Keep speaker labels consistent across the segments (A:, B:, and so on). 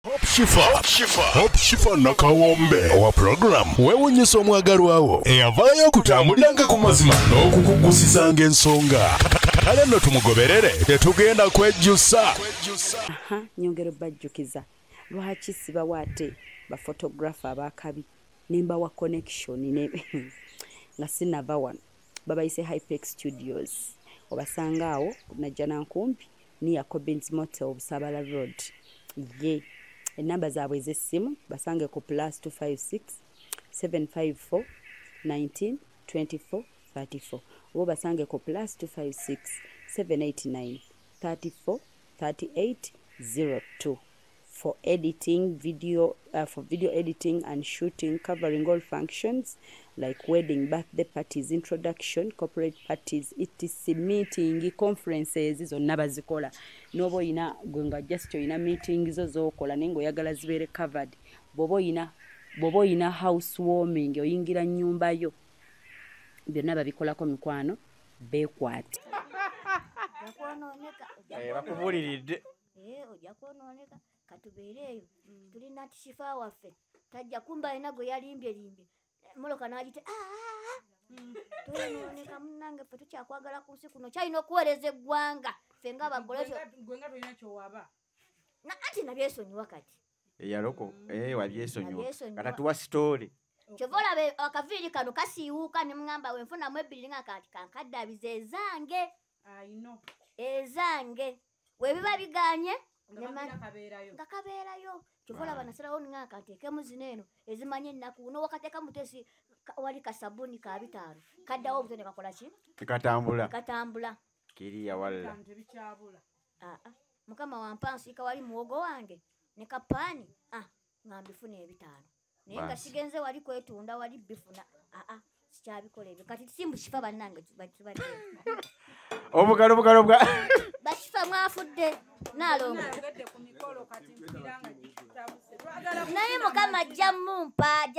A: Hope Shifa Nakawombe owa program wewunyisa omwagalwawo eyavaayo okutambuliranga ku mazima n'okukugusizanga ensonga kale nno tumugoberere tetugenda kwejjusa.
B: Nyongero bajjukiza lwaki sibawa ate bafotografa abakabi nembawa connection ne nga sinava wano babayise Hypex Studios obasanga awo najja nankumpi ni Jacobins Motel Obusabala Road ye enamba zaabwe ez'essimu basange ku +256 754 19 24 34 oba basange ku +256 789 34 38 02 for editing video editing and shooting, covering all functions like wedding, birthday parties, introduction, corporate parties, etc, meeting, conferences zonna bazikola. Nobo ina gwenga just ina meetings zokola nengo oyagala zibeere covered. Bobo ina housewarming oyingira nnyumba yo. Byonna babikolako mikwano beekwate.
C: Bakubuliridde.
D: Ojja kwonooneka katubeereeyo tulina Shifa waffe tajja kumba alina gwe yalimbye moloka n'agite tulinooneka munnange ffe tukyakwagala ku nsi kuno kyalina okuweereza eggwanga ffe ng'abagole
E: gwenga tulina kyowaba
D: anti nabyesonyiwa kati
C: eyaloko wabyesonyiwa katatuwa sitoole
D: kyova olaba akaviiri kano kasiiwuuka ne mugamba wenfunamu ebbiri nga kati kankaddabiza ezange webiba biganye nga kabeerayo kyova olaba nasalawo nga kanteekemu zino eno ezimanye ennaku n'owakateeka mutesi wali kasabuni ka 5 kaddawo obutone kakola ki katambula
C: kiriya walla
D: mukama wampansiika wali muwogo wange ne kapaani nga mbifuna 5 naye nga sigenze wali kwetunda wali bifuna sikyabikola ebyo kati simbu Shifa bannange tubadde
C: obugalo
D: Bashifa mwafudde nalongo naye mukama ajja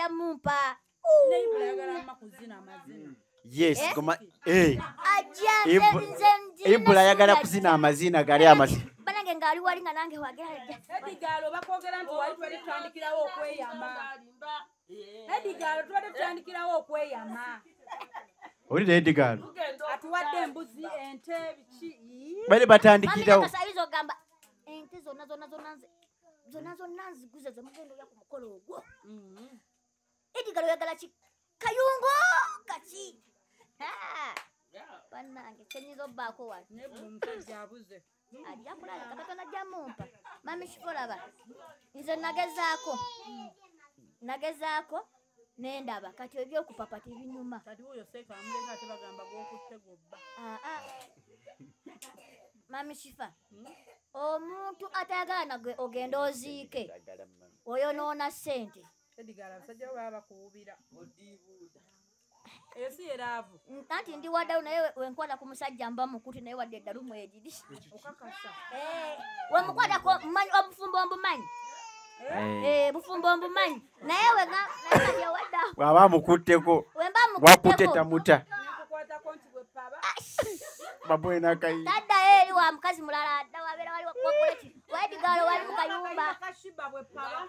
D: mumpa
C: yes koma
D: Ibula
C: ayagala kuzina amazina gali amazina
D: banange ngali wali nga nange wagala
E: Edigalo bakogera nti wali twali tutandikirawo okweyama
C: olina Edigalo
E: atuwadde embuzi ente biki
C: bali batandikirawo
D: kasayizo gamba ente zonna nziguze zemugenda oya ku mukolo ogwo Edigalo yagala ki kayungo kaki bannange kyenyiza obbaako wano
E: nebmusajja abuze
D: ajja kulala katonda ajja mumpa mami Shifolaba nze nagezaako nendaba kati ebyokupapa tebinyuma
E: kati oyo seeka amuleka ate bagamba gwokutte gobba
D: mami Shifa omuntu atayagala nagwe ogenda oziike oyonoona ssente
E: Edigala abasajja baba bakuwubira esi eraavu
D: anti ndi waddayo naye wenkwata ku musajja mba mukuti naye wadde eddalu mwegiri
E: okakasa
D: wemukwatako obufumbo obumanyi bufumbo obumanyi naye wegawaddawo
C: bw'aba mukutteko wakutte tamuta
E: nekukwatako nti bwepaba
C: babwenakayi
D: taddayo eri wa mukazi mulala adda wabeera wali wakoleki Edigalo wali mu kayumba
E: kashiba bwepaba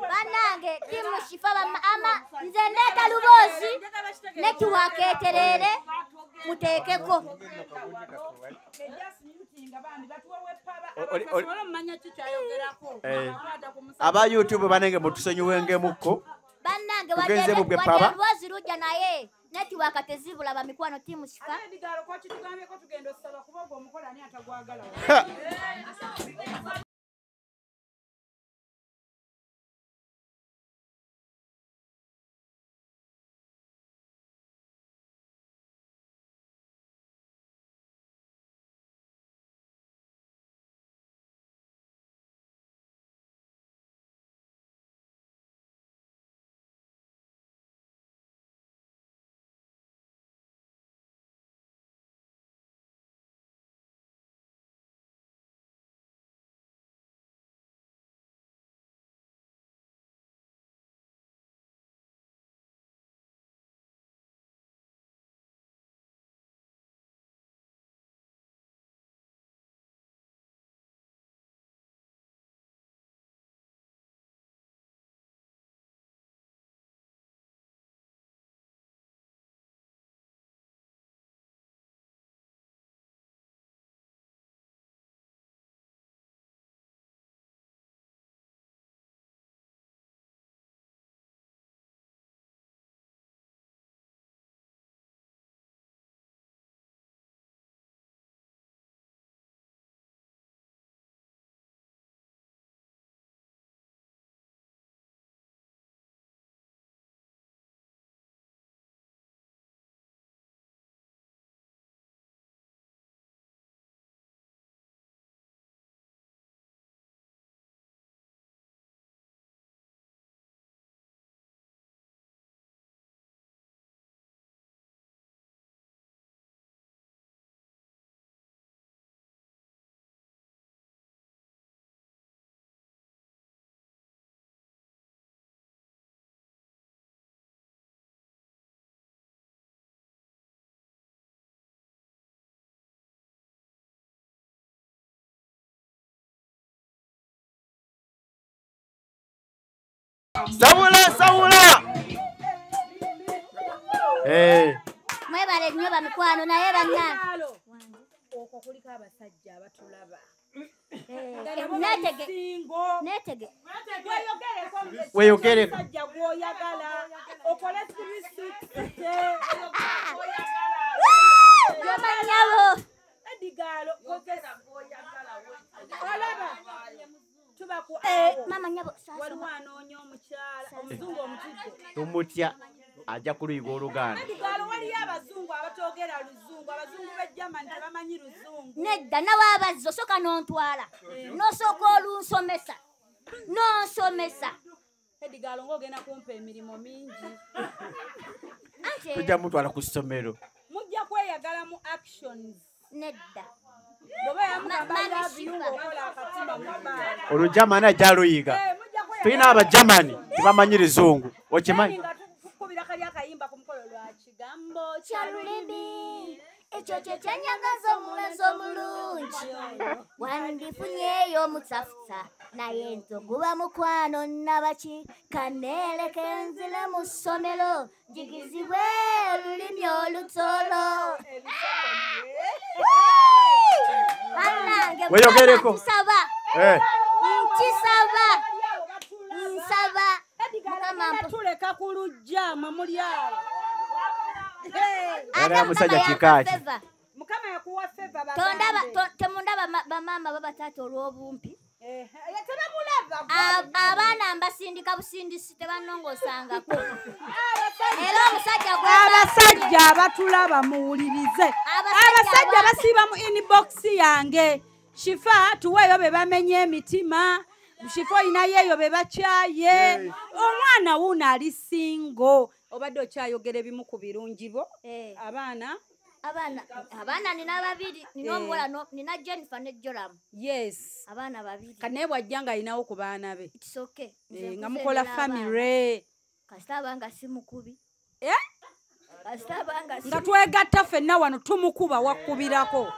D: bannange timu Shifa nze ndeeta luboozi nekiwakeeterere muteekeko
C: aba YouTube banenge mutusonyiwengemukko
D: bannange wadde luboozi lujja naye netiwaka tezibulaba mikwano timu Shifa
E: Edigalo kwaki tugambyeko tugenda osaba kuba ogwo omukola ani atagwagala
C: Sabula.
D: Mwebale nnyo bamikwano naye banna.
E: Okwo kuliko abasajja abatulaba.
D: Netege.
C: Weyogereko.
E: Sajja gwoyagala. Okole 360.
D: Yomanyabo.
E: Edigalo kozesa gwoyagala. Olaba. Tuba ku
D: Mama nyabo
E: waliwo anoonya omukyala omuzungu omutidde.
C: Tumutya ajja kuluyiga Oluganda.
E: Edigalo waliyo abazungu abatoogera Luzungu. Abazungu b'e Germany tebamanyi Luzungu.
D: nedda nawabazzo soka nontwala nosooka olunsomesa nonsomesa
E: Edigalo ng'ogenda kumpa emirimu mingi.
C: Tujja mutwala ku ssomero.
E: Mujja kweyagala mu actions.
D: nedda
E: Bw'oba yamugamba love ng'okola akatima mu bbaala.
C: Olujamani ajja luyiga. Tulina Abajamani tebamanyi Luzungu. Okimanyi?
E: Nga tukubira kali akayimba ku mukolo lwa kigambo
D: kyalulimi ekyo kye kyanyagaza omulenzi omulungi wandifunyeeyo omutafuta naye ntoguba mukwano nabaki kaneeleke nzire mu ssomero jigizibwe olulimi olutolo bannange
C: Weyogereko.
D: nkisaba nsaba mukama
E: tuleka ku lujja mwe muli awo.
C: Yali amusajja kikaaki.
E: Mukama yakuwa feva
D: temundaba bamama babataata olw'obumpi
E: tebamulaba.
D: abaana mbasindika busindisi tebanongosangako era omusajja
E: Abasajja abatulaba muwulirize. Abasajja basiiba mu inbox yange. Shifa tuweeyo be bamenye emitima. Shifa oyinayo eyo be bakyaye. Omwana wuno ali singo. Obadde okyayogera ebimu ku birungi bo. Abaana
D: nina babiri nina omuwala nina Jennifer ne Joram.
E: Yes.
D: Abaana babiri.
E: Kanaye bw'ajja nga alinawo ku baana be.
D: It's okay.
E: Nga mukola family.
D: Kasita abanga si mukubi. Kasita abanga si.
E: Nga twegatta ffenna wano tumukuba wakkubirako.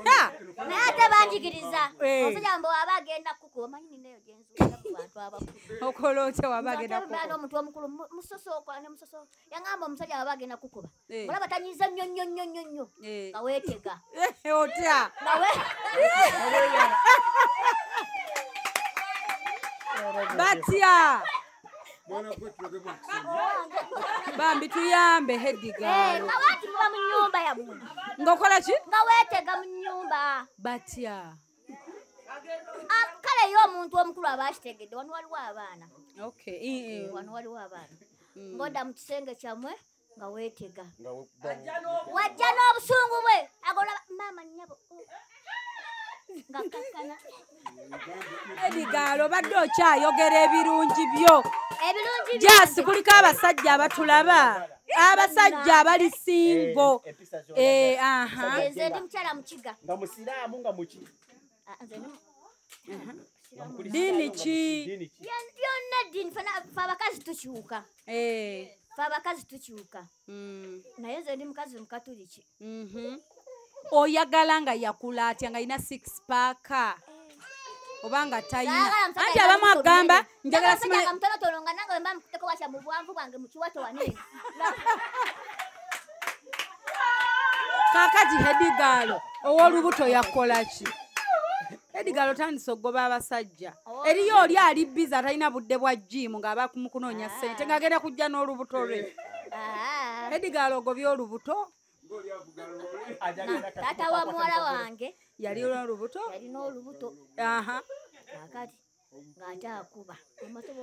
D: Naye ate banjigiriza. Omusajja mbo aba agenda kukuba omanyi ninayo gyenzuula ku bantu abakulu.
E: Okola otya waba agenda kukuba?
D: Bano omuntu omukulu musosookola ne musosookola. Yangamba omusajja aba agenda kukuba. Olaba tanyiza nnyo. Nga weetega.
E: Otya? Batya. Bambi tuyambe Edigalo.
D: Nga waati muba mu nnyumba yammwe.
E: Ng'okola ki?
D: Nga weetega mu nnyumba.
E: Batya.
D: Kale yo omuntu omukulu aba akitegedde wano waliwo abaana.
E: Okay.
D: Wano waliwo abaana. Ng'odda mu kisenge kyammwe nga weetega. Wajja n'obusungu bwe agola maama nnyabo. Nga kakkana.
E: Edigalo badde okyayogera ebirungi byo.
D: Ebirungi byo.
E: Jasi kuliko abasajja abatulaba. Abasajja abali singo.
D: Nze ndi mukyala mukiga.
C: Nga musiraamu nga muki.
E: Dini ki?
D: Byonna dini fe abakazi tukyuka. Fe abakazi tukyuka. Naye nze ndi mukazi mukatuliki.
E: Oyagala nga yakula atya nga alina 6 pack. Obanga tayina. Anti abamu agamba njagala
D: simanyi kamutonotono nga nange mba mukuteko washa mu bwanvu bwange mu kiwato wanene.
E: Kaakati Edigalo ow'olubuto yakola ki? Edigalo tandise okugoba abasajja. Eriyo oli ali biza atalina budde bwa gym ng'aba mu kunoonya ssente ng'agenda kujja n'olubuto lwe. Edigalo ogobye olubuto.
D: Taata wa muwala wange
E: yali n'olubuto.
D: yalina olubuto. Kakati ng'ate akuba.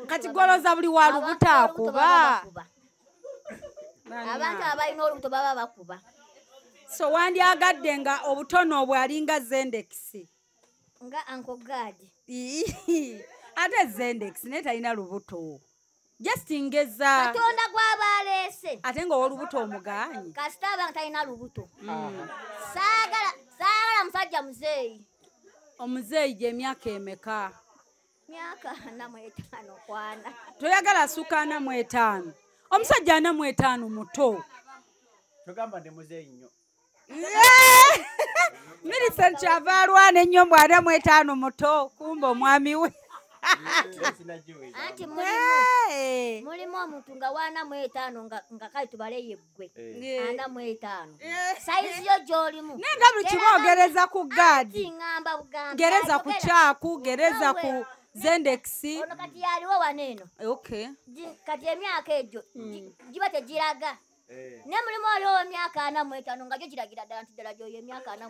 E: Kati goloza buli wa lubuto akuba.
D: Abantu abalina olubuto baba bakuba.
E: So wandyagadde nga obutono obwo alinga Zendex.
D: Nga Uncle God.
E: Ate Zendex naye talina lubuto. Just ngeza.
D: Katonda gw'abaleese.
E: Ate nga olubuto omugaanyi.
D: Kasita abanga talina lubuto. Saagala musajja muzeeyi.
E: Omuzeeyi gy'emyaka emeka?
D: Myaka 45 kwana.
E: Toyagala asuka 45. Omusajja 45 muto.
C: Togamba ndi muzeeyi nnyo.
E: Millicent kyava alwana ennyo mbu 45 muto kumba omwami we.
D: anti mulimu omuntu nga 45 nga kale tubale yeggwe 45 saizi yo gy'olimu
E: nenga buli kiboogereza ku gaadi
D: ngamba bugambi
E: gereza ku kyaku gereza ku zendexi
D: ono kati yaliwo waneeno
E: okay
D: kati emyaka egyo giba tegiraga ne mulimu waliwo emyaka 45 nga gyo giragira ddala nti ddala gyoyo emyaka 45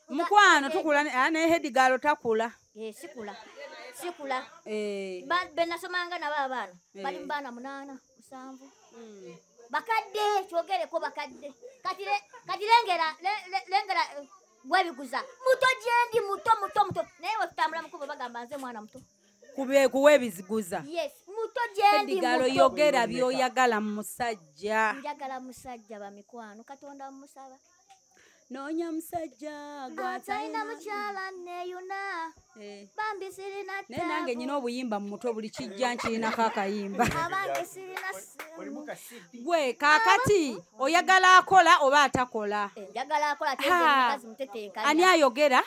E: mukwano tukula ne hedigalo takula
D: sikula benasomanga nabo abaana bali mu baana 8 7 bakadde kyogereko bakadde kati lengera webiguza muto gyendi muto naye wetutambula mukubo bagamba nze mwana muto
E: kuwebiziguza
D: yes muto gyendi
E: hedigalo yogera byoyagala mu musajja
D: njagala musajja bamikwano katonda mumusaba
E: noonya musajja
D: gwatalina mukyala neyuna bambi sirina
E: naye nange nyina obuyimba mu mutwe buli kijja nkirinako akayimba
D: abange sirina
E: gwe kaakati oyagala akola oba atakola
D: njagala akola temukazi mutetenkanya
E: ani ayogera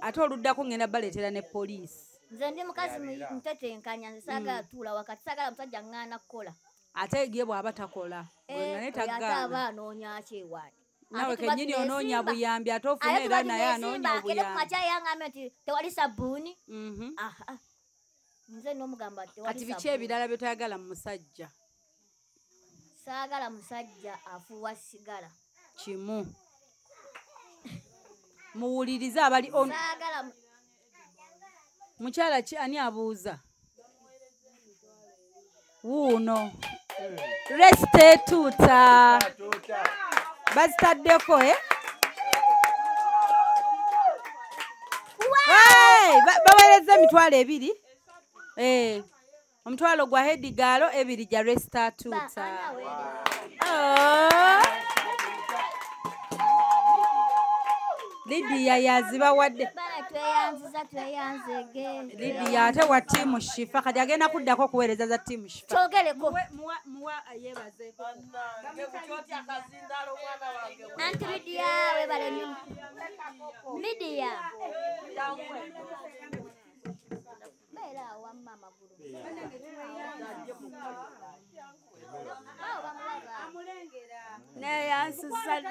E: ate oluddako ngenda baleetera ne poliisi
D: nze ndi mukazi mutetenkanya nze saagala tuula wakati saagala musajja ŋŋaana kukola
E: ate ye bw'aba takola naye
D: ate aba anoonya kyewaani
E: nawe kenyini onoonya buyambi ate ofuna era naye anoonya obuyambi
D: yaŋŋambye nti tewali sabbuuni nze n'omugamba
E: kati biki ebirala byetoyagala mu musajja
D: saagala musajja afuuwa sigala
E: kimu muwulirize abali mukyala ki ani abuuza wuuno resitetuuta bazitaddeko baweereza emitwalo 2 omutwalo gwa hedigalo 2 gya resitatuuta Lidia yazibawadde Lidia ate wa tiimu Shifa kati agenda kuddako kuweereza za tiimu Shifa
D: kyogereko
E: muwa yeebazeeko
D: anti Lidia webale nnyo Lidia beera wamma amagulu
E: neyansise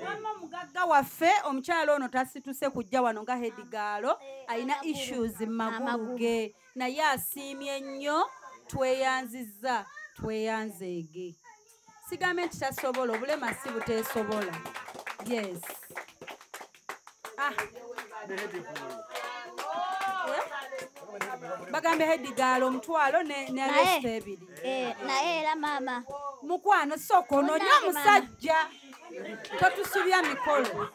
E: mama mugagga waffe omukyalo ono tasituse kujja wano nga hedigalo alina issues magulu ge naye asiimye nnyo tweyanziza tweyanzeege sigambe nti tasobola obulema si buteesobola yes bagambe hedigalo omutwalo ne alesta 2
D: naye era maama
E: mukwano sooka onoonya omusajja totusubya mikolo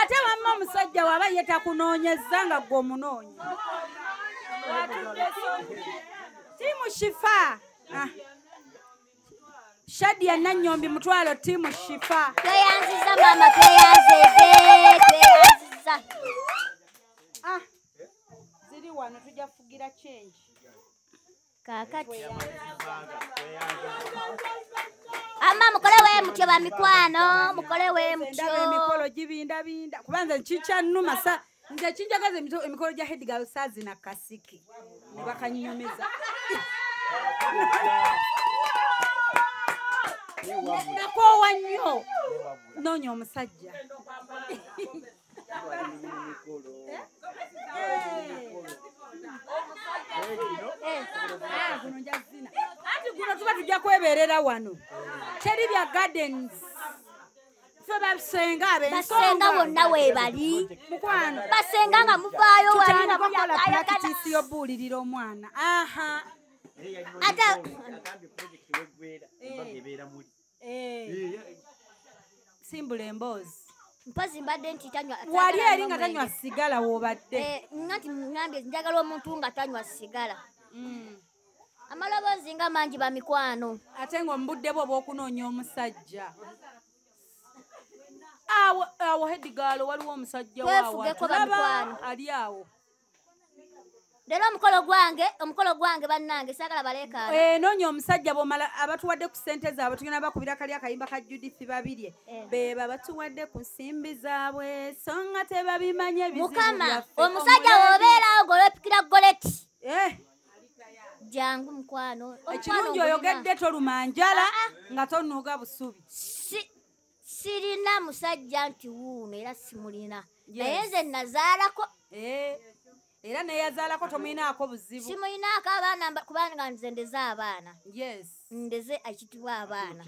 E: ate wamma omusajja waba ye takunoonyezza nga gwe omunoonya tiimu Shifa Shadia Nanyombi mutwalo tiimu Shifa
D: tweyanziza maama tweyanziza
E: ziri wano tujja kufugira change
D: kakati ama mukole we mutyo ba mikwano mukole we mutyo
E: emikolo gibindabinda kubanza nchicha nnuma sa nze kinjagaza emikolo gya hedigalo sazi na kasiki ne bakanyomeza nakoowa nnyo noonya omusajja ati guno tuba tujja kwebeerera wano teri bya gardens ffe basenga
D: basenga bonna weebali
E: mukwano
D: basenga nga muvaayo
E: tutandikakola prakitisi y'obuulirira omwana
D: ate
E: simbula emboozi
D: mpozi mbadde nti tanywa
E: wali eri nga tanywa sigala woobadde
D: nti ngambye njagala omuntu nga tanywa sigala amaloboozi nga mangi ba mikwano
E: ate ng'omubudde bwo obw'okunoonya omusajja awo hedigalo waliwo omusajja
D: Twefugeko bamikwano.
E: ali awo.
D: Leero omukolo gwange bannange saagala baleekaana.
E: Noonya omusajja bw'omala abatuwadde ku ssente zaabwe tugenda bakubira kali akayimba ka Judith babirye. Beeba batuwadde ku nsimbi zaabwe so nga tebabimanye ebizibu
D: Mukama,
E: byaffe.
D: omusajja w'obeerawo ng'olwepikira goleti. Jangu mukwano.
E: Ekirungi oyogedde tolumanjala nga tonuuga busubi.
D: Sirina musajja nti wuuno era simulina. Naye nze nazaalako.
E: Era neyazaalako tomulinaako buzibu.
D: Simulinaako abaana kubanga nze ndeze abaana.
E: Yes.
D: Ndeze ekitibwa abaana.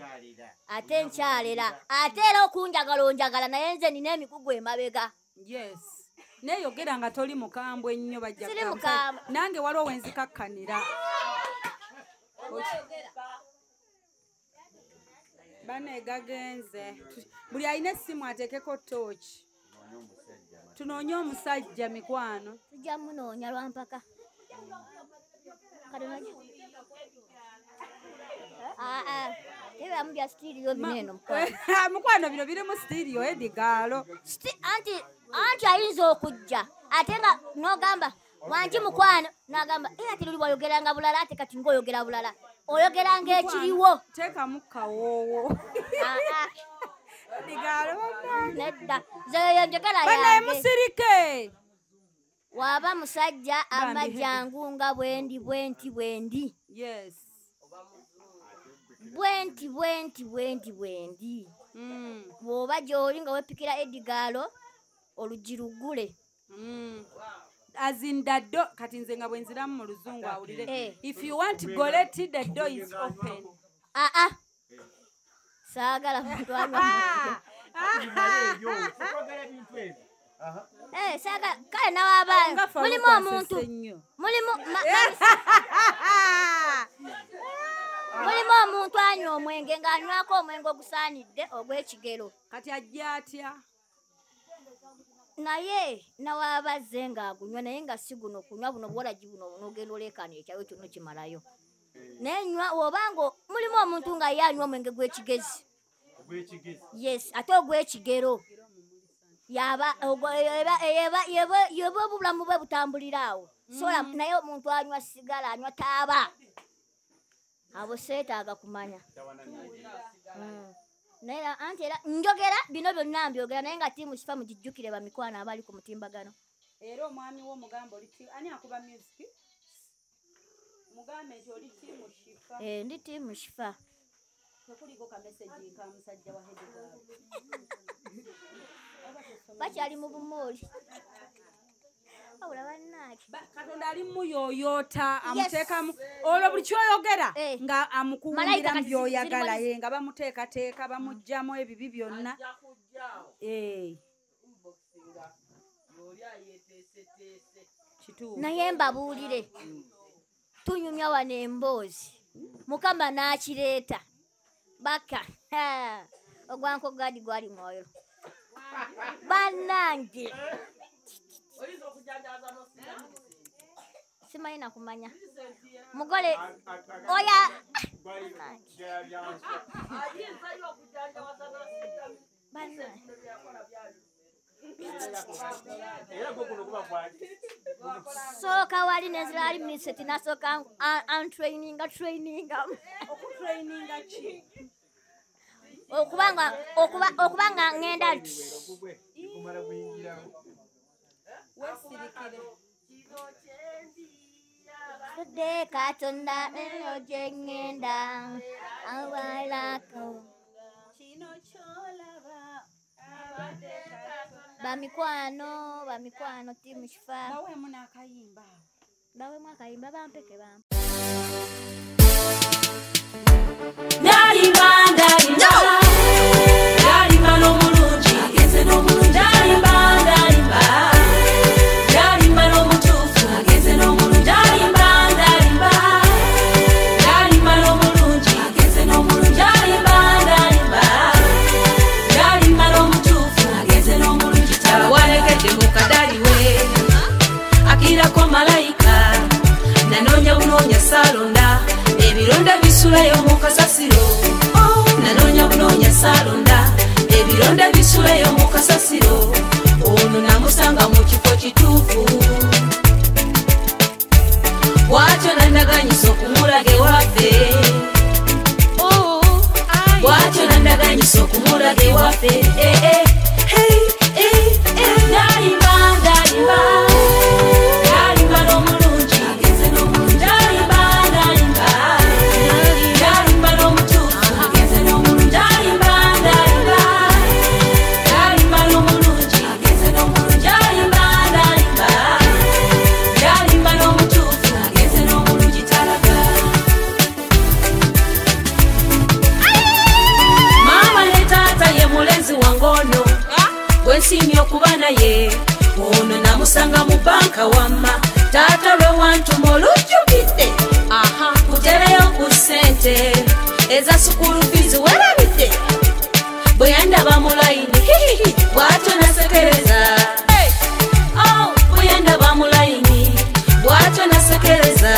D: Ate nkyalera. Ate era okunjagala onjagala naye nze nina emigugu emabega.
E: Yes. Neyogera nga toli mukambwe ennyo bajja.
D: Siri mukambwe.
E: Nange waliwo wenzikakkanira. Bane gagenze. Buli alina essimu ateekeko tooki. Tunoonye omusajja mikwano.
D: Tujja munoonya lwampaka. Kadonaki. Teba mubya studio bineno mukwano.
E: Mukwano bino biri mu studio edigaalo.
D: Anti ayinza okujja. Ate nga n'ogamba wangi mukwano n'agamba era tiri wayogeranga bulala ate kati ng'oyogera bulala. Oyogeranga ekiriwo.
E: Teekamu kawoowo. Edigaalo
D: nedda. Zeyo njagala yange.
E: Banaye musirike.
D: Waba musajja amajangu nga bwendi.
E: Yes.
D: Bwendi. Bw'oba gy'oli nga wepikira edigaalo olugirugule.
E: As in the door, kati nze nga bwenziramu mu luzungu awulire. If you want goleti, the door is open.
D: Saagala muntu anywa. Saagala kale n'abaana mulimu omuntu mulimu omuntu anywa omwenge ng'anywako omwenge ogusaanidde ogw'ekigero.
E: Kati ajja atya?
D: Naye nawabazze ng'agunywa naye nga si guno kunywa buno bwolagi buno n'ogenda oleekaana ekyayo kyonna kimalayo. Naye nywa obanga mulimu omuntu nga ye anywa omwenge gw'ekigezi. Yes, ate ogw'ekigero. Yaba obulamu bwe butambulira awo. Sola naye omuntu anywa sigala anywa taaba. Abo seetaaga kumanya. Naye anti era njogera bino byonna mbyogera naye nga tiimu kifa mugijjukire bamikwano abali ku mutimbagano.
E: Era omwami w'omugamba oli ani akuba music? Mugambe nti oli tiimu Shifa.
D: Ndi tiimu Shifa.
E: Tekuliko ka message ka musajja wa hedigalo.
D: Bakyali mu bumooli. Awula bannaki.
E: Katonda ali muyoyoota amuteekamu olwo buli kyoyogera nga amukuumira mu byoyagala ye nga bamuteekateeka bamuggyamu ebibi byonna.
D: Naye mbabuulire tunyumya wano emboozi Mukama n'akireeta baka ogwanko gadi gwali mwoyo bannange simanyi nakumanya mugole oya soka wali nenzira ali miseti nasoka traininga okubanga ngenda nti Today Katonda eno jengenda awalako chino cholaba bamikwano timu Shifa
E: bawe muna akayimba
D: bampeke
F: Dalimba n'omulungi ageze n'omulungi Dalimba n'omutuufu ageze n'omulungi Dalimba n'omulungi ageze n'omulungi Dalimba n'omutuufu ageze n'omulungi tawalegedde mu kadali we akirako malayika nanoonya bunoonya saalonda ebironda bisulayo mu kasasiro nanoonya bunoonya saalonda ebironda bisulayo okumulage waffe bwatyo nandaganyisa okumulage waffe ndalimba ndalimba ndalimba n'omulungi ndalimba ndalimba ndalimba n'omutuufu ndalimba ndalimba ndalimba n'omulungi ndalimba ndalimba ndalimba n'omutuufu talaga maama ne taata ye mulenzi wange ono gwensiimye okuba naye ono namusanga mu banka wamma taata lwe wantuma olujjukidde kutereyo ku ssente eza sukulu fiizi werabidde bwe yandaba mu layini bw'atyo nasekereza bwe yandaba mu layini bw'atyo nasekereza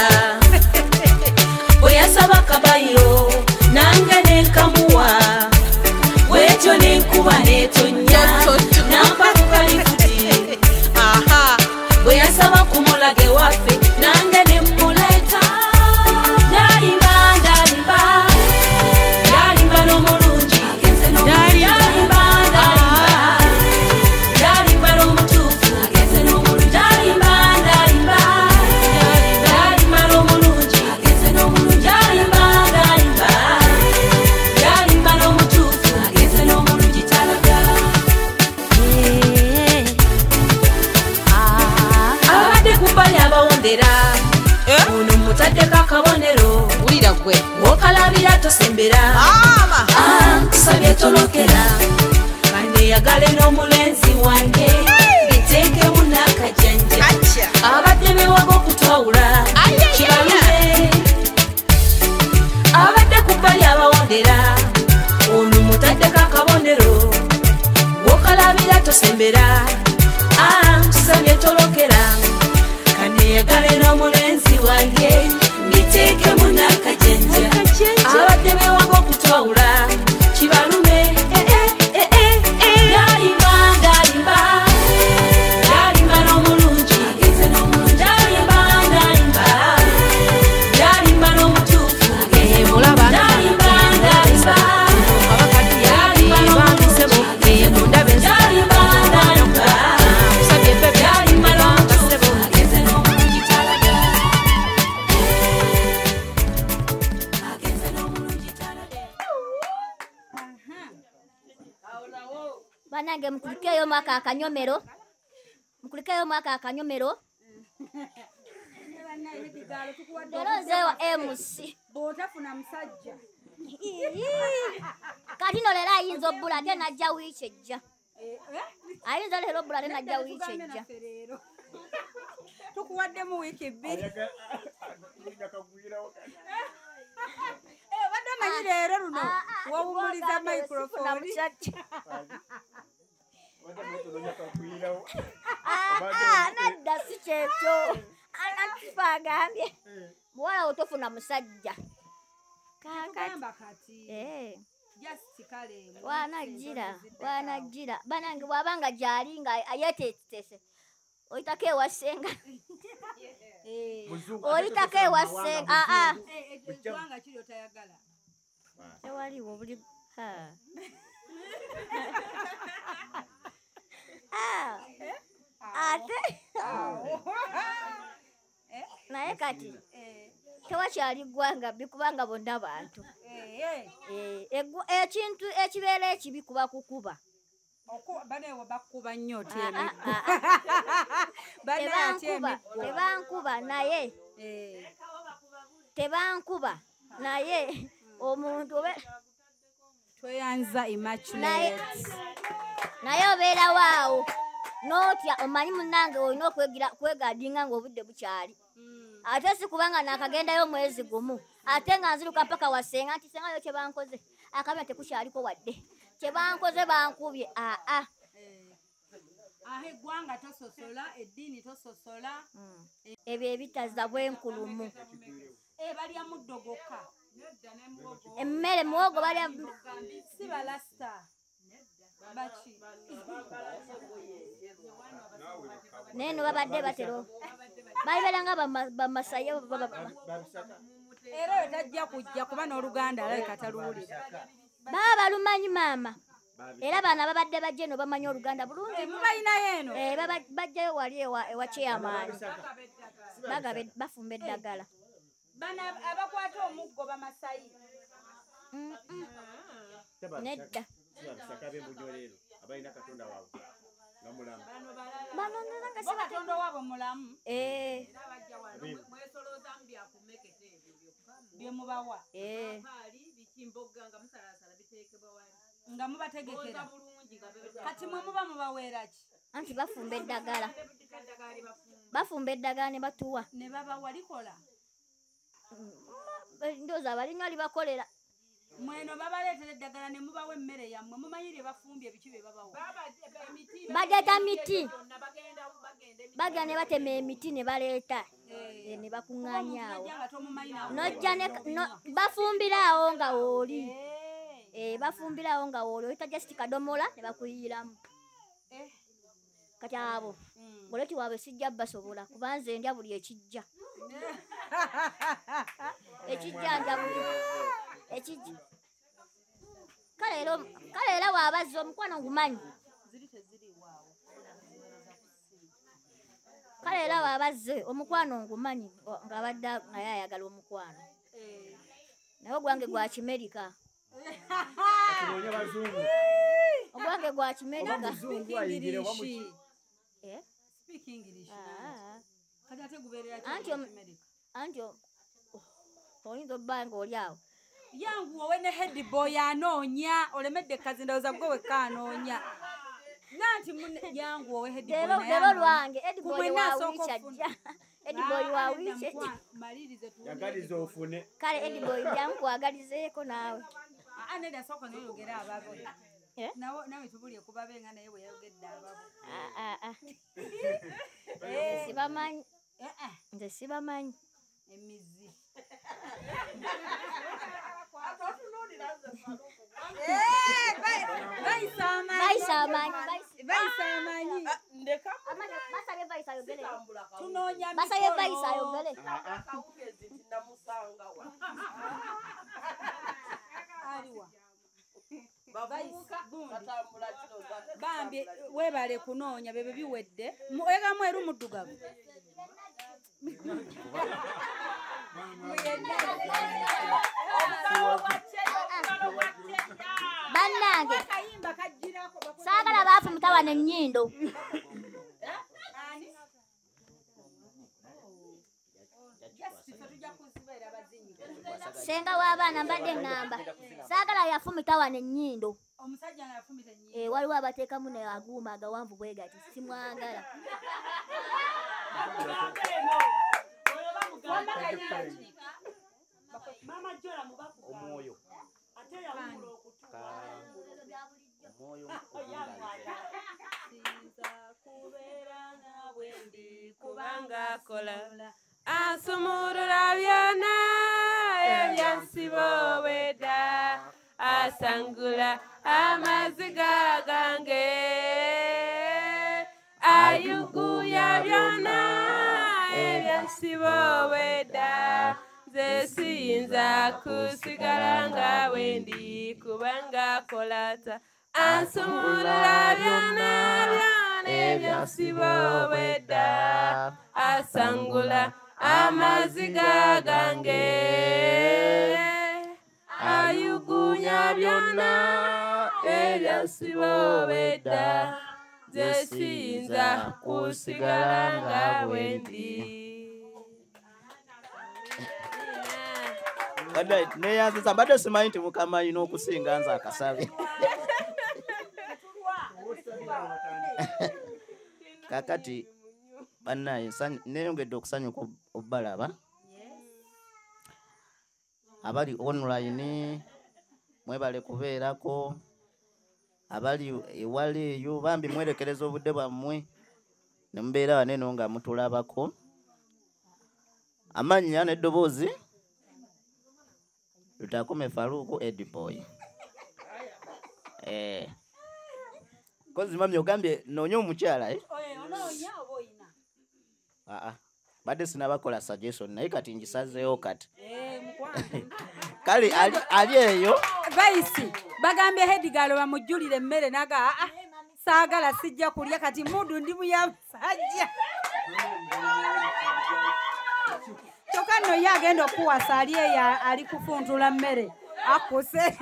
F: bwe yasaba kabayiro nange nenkamuwa bwetyo nenkuba netonnya nampa kukalifuti bwe yasaba kumulage waffe nange nemuleta ndalimba ndalimba ndalimba n'omulungi ndalimba ndalimba ndalimba n'omutuufu ndalimba ndalimba ndalimba n'omulungi ndalimba ndalimba ndalimba n'omutuufu talaga abadde kubbali abawondera ono mutaddeko akabonero wulira gwe wokalabira tosembera tusabye tolokera kaneyagale n'omulenzi wange biteekemu n'akajanja abadde bewaga okutwawula kibalume abadde kubbali abawondera ono mutaddeko akabonero wokalabira tosembera tusabye tolokera kaneyagale n'omulenzi wange ngiteekemu n'akajanja abadde bewaga okutwawula kibalume ndalimba ndalimba ndalimba n'omulungi ndalimba ndalimba ndalimba n'omutuufu ndalimba ndalimba ndalimba n'omutuufu ndalimba ndalimba ndalimba n'omutuufu
D: banange mukulikeyo mwaka akanyomero mukulikeyo mwaka akanyomero lero nzewa MC
E: bw'otafuna musajja
D: kati no lero ayinza obbula ate najja wiiki ejja ayinza lero obbula ate najja wiiki ejja
E: tukuwaddemu wiiki bbiri obadde omanyi leero luno wawumuliza microphone
D: nadda si kyekyo anakifa agambye muwala otofuna musajja wanajira banange bwabanga gyali nga yeteetese oyitako ewasenga oyitako ewasenga tewaliwo buli ate naye kati tewakyali ggwanga bbi kubanga bonna bantu ekintu ekibeera ekibi kuba kukuba
E: banewo bakuba nnyo
D: tebankuba naye tebankuba naye omuntu
E: tweyanza immaculate
D: naye obeerawo awo notya omanyi munange olina okwegadinga ng'obudde bukyali ate si kubanga naakagendayo omwezi gumu ate nga nziruka mpaka wasenga nti sengayo kyebankoze akabina tekukyaliko wadde kyebankoze bankubye
E: eggwanga tososola eddiini tososola
D: ebyo ebitaza bwenkulumu
E: balya muddo gokka
D: emmere muwogo balya
E: si balasita baki
D: naye no babadde batero bayibeera nga bamasayo
E: era we tajja kujja kuba n'oluganda alabika taluwulira.
D: baba balumanyi maama era bana babadde bajja eno bamanyi oluganda bulungi
E: Mubalinayo eno?
D: bajjayo wali ewa chairman bafumba eddagala.
E: Bano abakwata omuggo bamasayi.
D: Nedda bano
E: Katonda waabwe mulamu. Bye mubawa nga mubategekera kati mwe muba mubaweera ki?
D: anti bafumba eddagala ne batuwa
E: ne babawa likola.
D: ndowooza abalinywa libakolera.
E: Mweno babaleetera eddagala ne mubawa emmere yammwe mumanyi lye bafumbye biki bye babawa.
D: Bajeeta miti bagenda ne batema emiti ne baleeta ne bakuŋŋaanyaawo nojja bafumbiraawo nga wooli. Bafumbiraawo nga wooli oyita just kadomola ne bakuyiramu. Kati abo boleti waabwe sijja basobola kuba nze ndya buli ekijja. Ekijja ndya buli ekijja. Kale era waabazza omukwano ngumanyi. Kale era waabazze omukwano ngumanyi ng'abadde naye ayagala omukwano. Naye ogwange gwa Kimerika. Ogwange gwa Kimerika. Anti oyinza obba ng'oli awo.
E: Yangu wowe ne head boy anoonya olemedde kazi ndowooza gwe wekka anoonya. Nanti yangu wowe head boy
D: lero lwange head boy wa wichi ajja. Head boy wa wichi
E: malirize tu.
C: Yagaliza ofune.
D: Kale head boy jankwagalizeeko naawe.
E: Neda sooka noyogera ababo. Nawe tubulye kuba benga naye bwe yayogedde ababo.
D: Sibamanyi. Nze sibamanyi.
E: Emizi. Bambi webale kunoonya bebe biwedde egamu eru muddugavu.
D: Bannange saagala baafu mutawana ennyindo. Senga w'abaana mbadde ŋŋamba saagala yafumitawana ennyindo. Waliwo abateekamu ne aguuma agawanvu bwe gati simwagala. Omwoyo
G: kubanga akola asumurula byonna ebyansibo weda asangula amaziga gange ayuguya byonna ebyansibo weda nze siyinza kusigala nga wendi kubanga akolata ansumurula byonna ebyansibo weda asangula amaziga gange ayugunya byonna ebyansibo weda nze siyinza kusigala nga wendi.
H: Neyanziza mbadde simanyi nti mukama alina okusinga nze akasabe. Kakati bannaye neyongedde okusanyuka obbalaba abali online mwebale kubeerako abali ewala eyo bambi mwerekereza obudde bwammwe ne mubeera waneno nga mutulabako. Amannya n'eddoboozi Lutakome Faruku Ediboy. Kozi mami ogambye noonya omukyala
E: onoonya oba oyina?
H: badde sinabakola suggestion naye kati ngisazeewo kati
E: Mukwantu.
H: kale ali eyo
E: Vaisi bagambye Hedigalo bamujjulire emmere naga saagala sijja kulya kati mudu ndi muyabasajja kyokka nno ye agenda okuwasa ali eyo ali kufuntula mmere akuse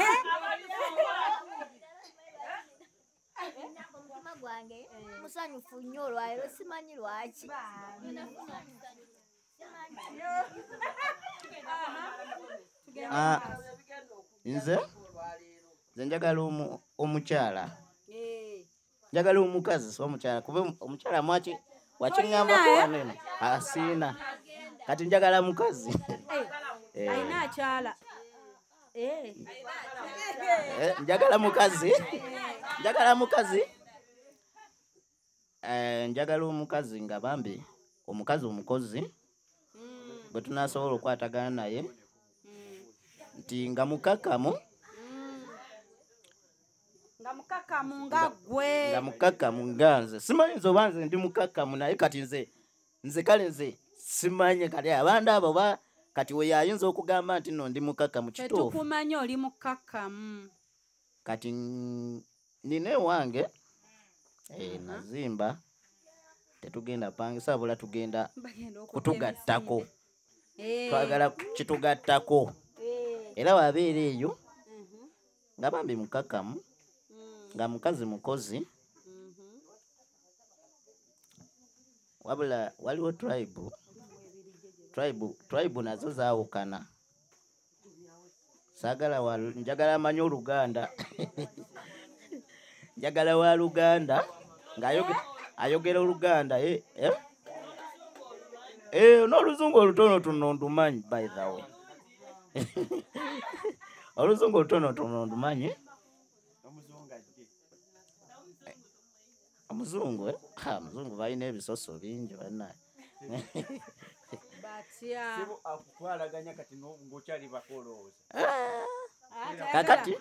D: Omutima gwange musanyufu nnyo olwaleero simanyi lwaki.
H: nze njagala omukyala njagala omukazi so omukyala kuba omukyala mwaki wakiŋŋamba kuwaneno asiina kati njagala mukazi
E: alina akyala
H: njagala mukazi njagala omukazi nga bambi omukazi omukozi bwe tunasobola okwatagana naye nti nga mukakamu nga mukakamu nga nze simanyi nze oba nze ndi mukakamu naye kati nze kale nze simanyi kati abantu abo kati we yayinza okugamba nti no ndi mukakamu kituufu
E: tetukumanyi oli mukakamu
H: kati nina ewange nazimba tetugenda pangisa bula tugenda kutugattako twagala kitugattako era wabeera eyo nga bambi mukakamu nga mukazi mukozi wabula waliwo tribe nazo zaawukana saagala njagala amanyi Oluganda njagala wa Luganda ng'ayogera Oluganda n'oluzungu olutonotono ndumanyi by the way oluzungu olutonotono ndumanyi omuzungu omuzungu balina ebisoso bingi bannaye kakati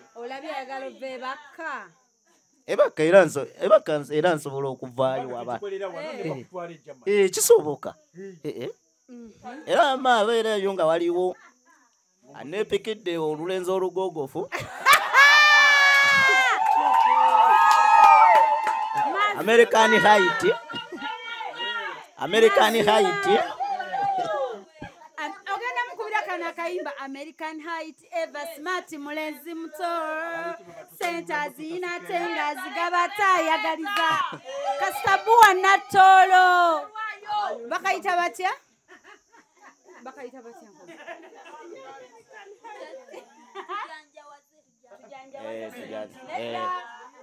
H: ebaka era nsobola okuvaayo waba kisoboka era ama abeera eyo nga waliwo aneepikidde olulenzi olugogofu American height
E: ogenda mukubira kana akayimba American height eva smart mulenzi muto centers inatenga zigabatayagaliza kasabuwa natolo bakayita batya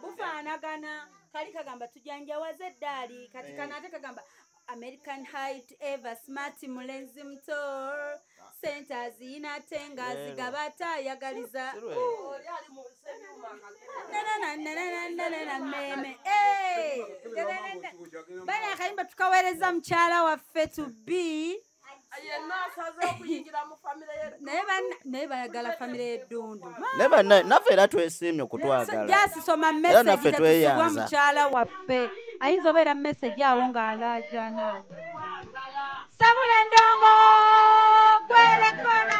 E: bufaanagana kali kagamba tujanjawaze eddaali kati kana ate kagamba American height eva smart mulenzi muto centers inatenga zigabatayagaliza meme bana akayimba tukaweereza mukyala waffe tubi naye bayagala famire y'eddundu
H: naffe era twesiimye okutwagala
E: jasisoma message tetusubwa mukyala waffe ayinza obeera message awo ng'alaajana sabula endongo gwerekona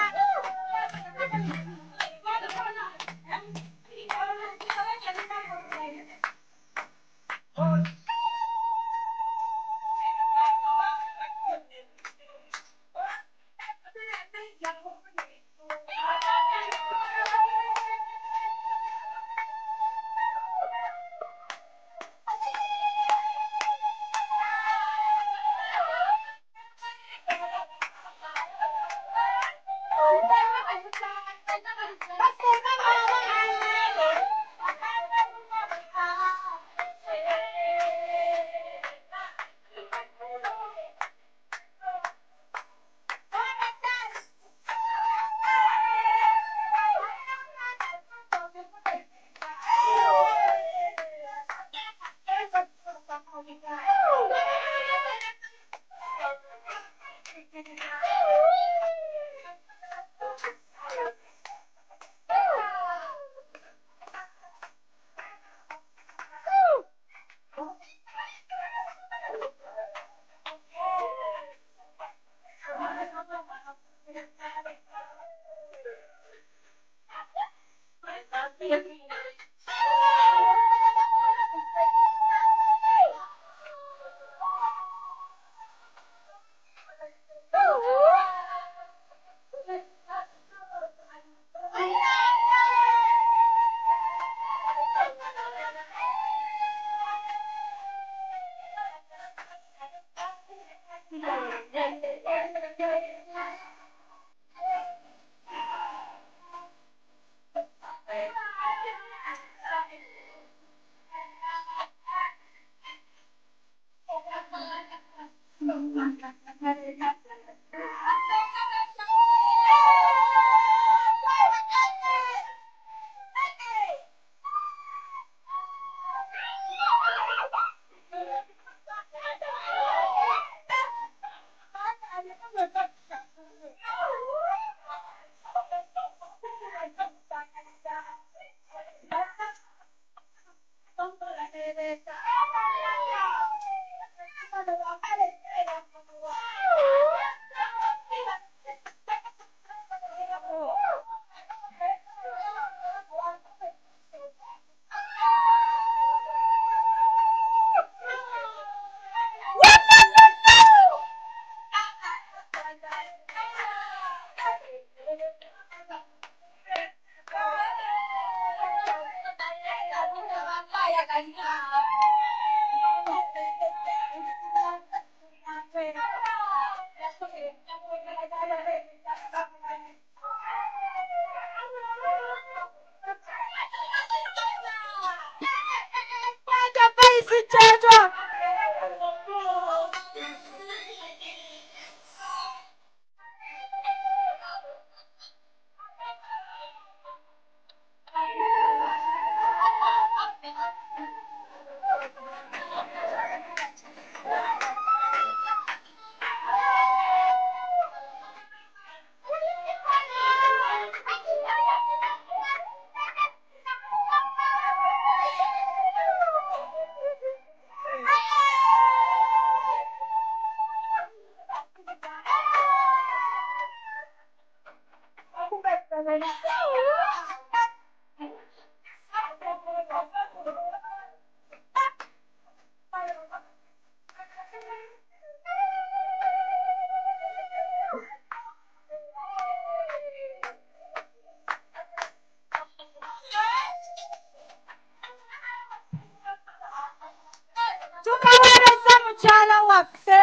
E: Tukaweereza mukyala waffe.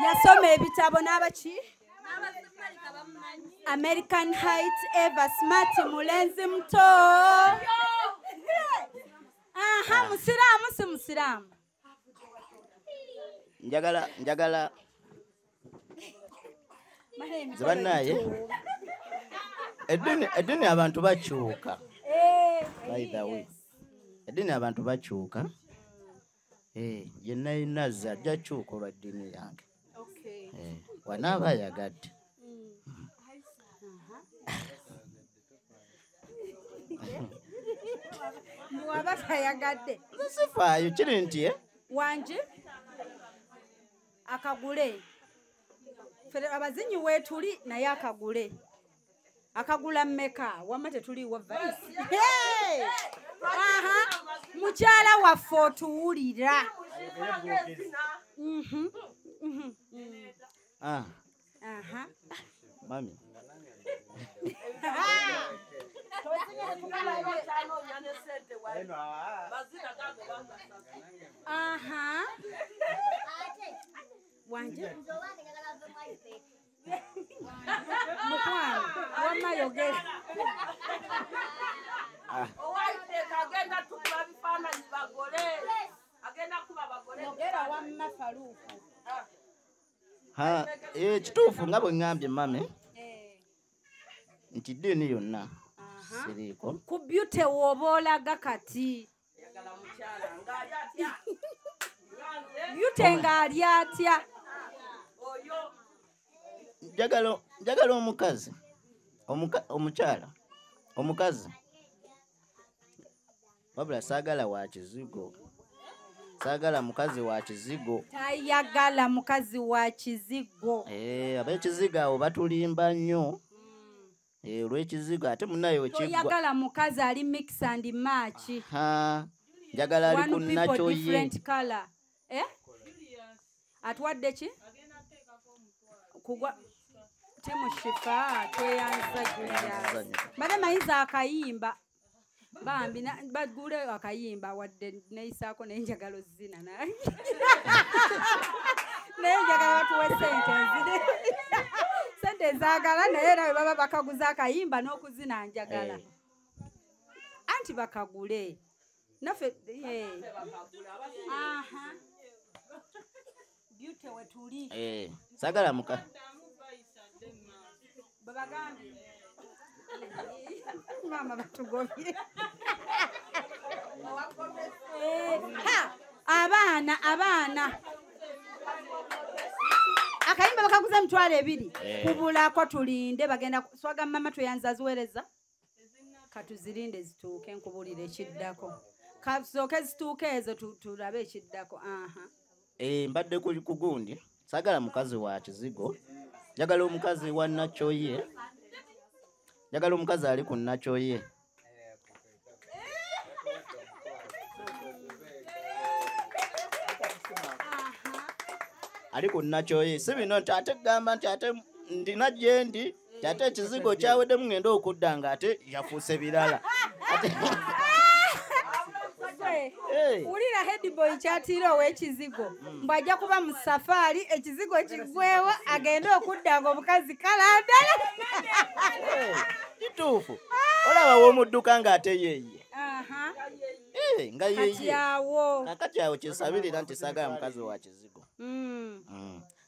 E: Yasoma ebitabo n'abaki? American Heights, Eva Smart, Mulenzi Muto. Aha, musiraamu si musiraamu.
H: Njagala Zibanaye edini abantu bakyuka. By the way, edini abantu bakyuka. Yenna inaza ajja kyuka olwa ddiini yange. Wanaaba ayagadde.
E: Waba tayagadde.
H: Sifaayo kiri nti
E: Wanji akagule. Fere abazinyi weetuli naye akagule. Akagula mmeka wamma tetuliwo vice. Aha, mukyala waffe otuwulira. Aha.
H: Mami.
E: Aha. Wanje. Mukwano, wamma yogera.
G: Agenda tukuba bifaananyi bagole. Agenda kuba bagole.
E: Yogera wamma Faluuku.
H: Kituufu nga bwe ŋŋambye mami nti ddiini yonna siriiko.
E: Ku Beauty w'oba olaga kati. Beauty ng'ali atya?
H: Njagala omukazi omukyala omukazi wabula saagala wa kizigo. Saagala mukazi wa kizigo.
E: Tayagala mukazi wa kizigo.
H: Ab'ekizigo abo batulimba nnyo. Olw'ekizigo ate munaye wekiggwa.
E: Toyagala mukazi ali mix and match.
H: Njagala ali ku nakyo ye.
E: Different color. Atwadde ki? Kugwa timu shifa tweyanza Julius. Bade mayiza akayimba. Bambi bagule akayimba wadde neyisaako nenjagalo zina na. Nenjagala watuwe sente. Sente zaagala naye nawe baba bakaguza akayimba n'okuzina njagala. Anti bakagule. Nafe aha. Beauty wetuli.
H: Sagala muka.
E: babagambye mama batugobye abaana akayimba bakaguza emitwalo 2 kubulako tulinde bagenda swaga mama tweyanza ziwereza katuzirinde zituuke nkubulira ekiddako kasooke zituuke ezo tulabe ekiddako
H: mbadde ku gundi sagala mukazi wa kizigo njagala omukazi wa Nakyoye njagala omukazi ali ku Nakyoye ali ku Nakyoye si bino nti ate gamba nti ate ndina gyendi ate ekizigo kyaweddemu ngenda okudda nga ate yafuuse birala
E: wulira headboy kyatiira ow'ekizigo mbw'ajja kuba mu safaari ekizigo kigwewo agende okudda nga obukazi kalandala
H: kituufu olaba w'omudduka ng'ate yeeye nga yeeye kakati awo kisabirira nti saagala mukazi wa kizigo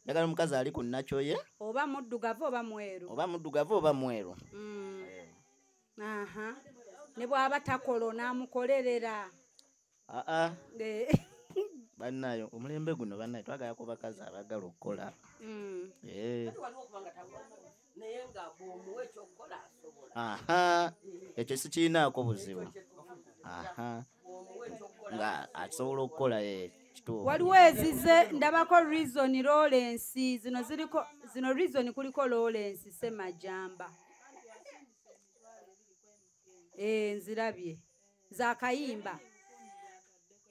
H: njagala omukazi ali ku Nakyoye
E: oba muddugavu
H: oba mweru
E: ne bw'aba takola onaamukolerera
H: bannayo omulembe guno bannayo twagala ku bakazi abagala okukola ekyo sikiinaako buzibu nga asobola okukola kituufu
E: waliwo ezize ndabako reason Lawrence zino reason kuliko Lawrence Semajamba nzirabye za kayimba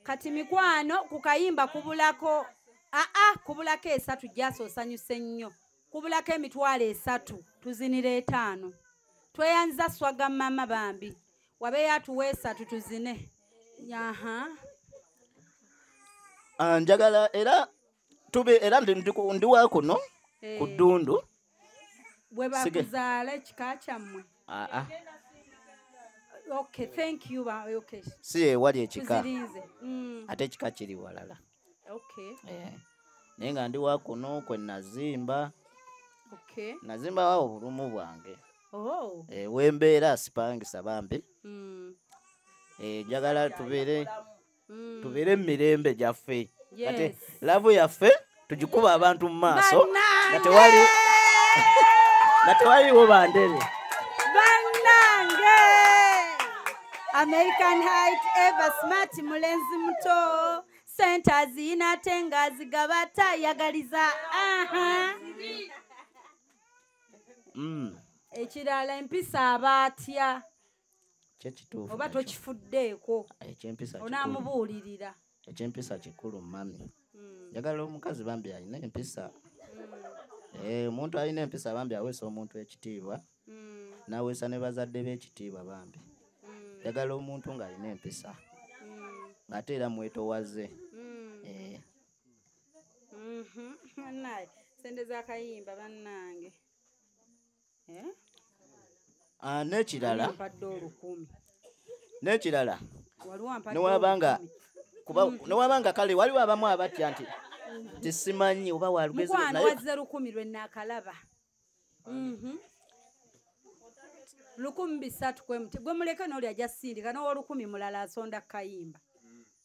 E: kati mikwano ku kayimba kubulako kubulako 3 jaso osanyuse nnyo kubulako emitwalo 3 tuzinire 5 tweyanza swaga mama bambi wabeya tuwe 3 tuzine
H: njagala era ndi wa kuno ku ddundu
E: bwe bakuzaala ekika kyammwe okay thank you okay
H: si ewali ekika ate ekika kiri walala naye nga ndi wa kuno kwe nazimba nazimba wawo obulumu bwange wembeera sipangisa bambi njagala tubeere emirembe gyaffe ate lavu yaffe tugikuba abantu mu maaso nga tewaliwo bandere
E: bannange American Height Eva Smart mulenzi muto center zinate nga zigabata yagaliza ekirala empisa abatya
H: kyekituufu
E: oba tokifuddeeko
H: ekyempisa
E: onaamubuulirira
H: ekyempisa kikulu mami njagala omukazi bambi alina empisa omuntu alina empisa bambi aweesa omuntu ekitiibwa n'aweesa ne bazadde b'ekitiibwa bambi njagala omuntu ng'alina empisa ng'ate era mwetowaze
E: sente zakayimba bannange
H: n'ekirala newabanga kale waliwo abamu abatya nti tisimanyi oba
E: mukwano wazze 10 lwenaakalaba 13 kwemuti gwe muleke n'oli ajja sindika n'owa 10 mulala asonda kayimba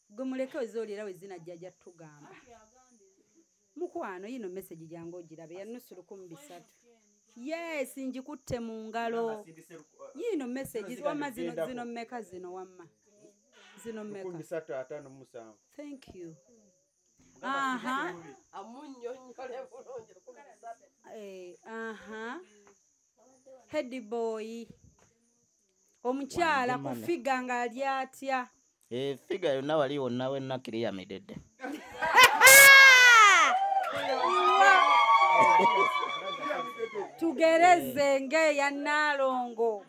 E: gwe muleke ozooli era wezinajja ajja tugamba mukwano yino message jange ogirabe yanusu 13 yes njikutte mu ngalo yino message wamma zino mmeka zino wamma zino mmeka
C: 1357
E: thank you head boy omukyala ku figa nga ali atya
H: figa yonna wali wonna wennakiriya midedde
E: tugereze ngeya Nalongo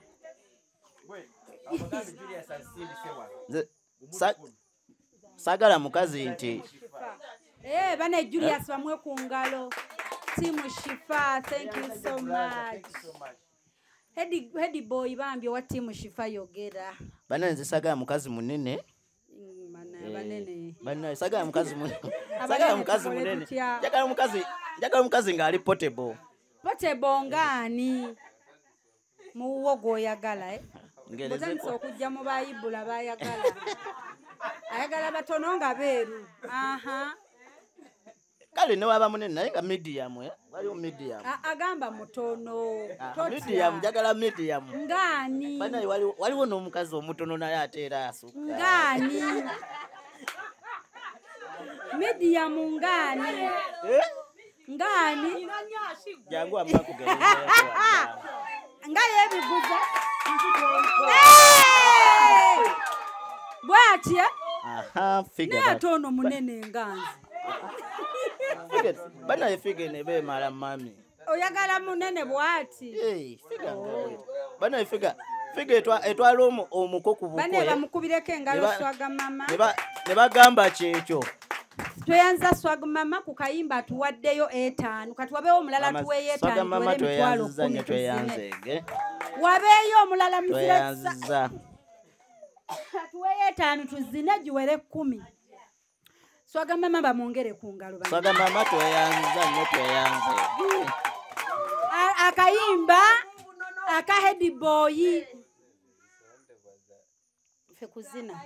H: sagala mukazi nti
E: bane Julius bamwe ku ngalo timu Shifa thank you so much head boy bambi wa timu Shifa yogera
H: bane nze sagala mukazi munene bana sagala mukazi munene sagala mukazi munene njagala mukazi ngali portable
E: ngani muwo gwoyagala
H: Ngereze
E: butandisa okujja mu bayibula bayagala ayagala batono nga beeru
H: kale ne waba munene naye nga medium waliwo medium
E: agamba mutono
H: medium njagala medium
E: ngani
H: banaye waliwo n'omukazi omutono naye ate era asuka
E: ngani medium ngani
H: jangu amma kugereza
E: nga yebiguza bwatya
H: figure
E: ate ono munene nganzi
H: banaye figure ne beemala mami
E: oyagala munene bwati
H: banaye figure etwala omuko ku buko
E: bane bamukubireko engalo swaga mama
H: ne bagamba kyekyo
E: tweyanza swaga mama ku kayimba atuwaddeyo 5 kati wabeewo omulala tuweeyo 5
H: tweyanzege
E: wabeeyo omulala
H: tweyanza
E: tuweeyo 5 tuzine giwere 10 swaga mama bamwongere ku ngalo
H: swaga mama tweyanza nnyo tweyanze
E: akayimba aka head boy fe kuzina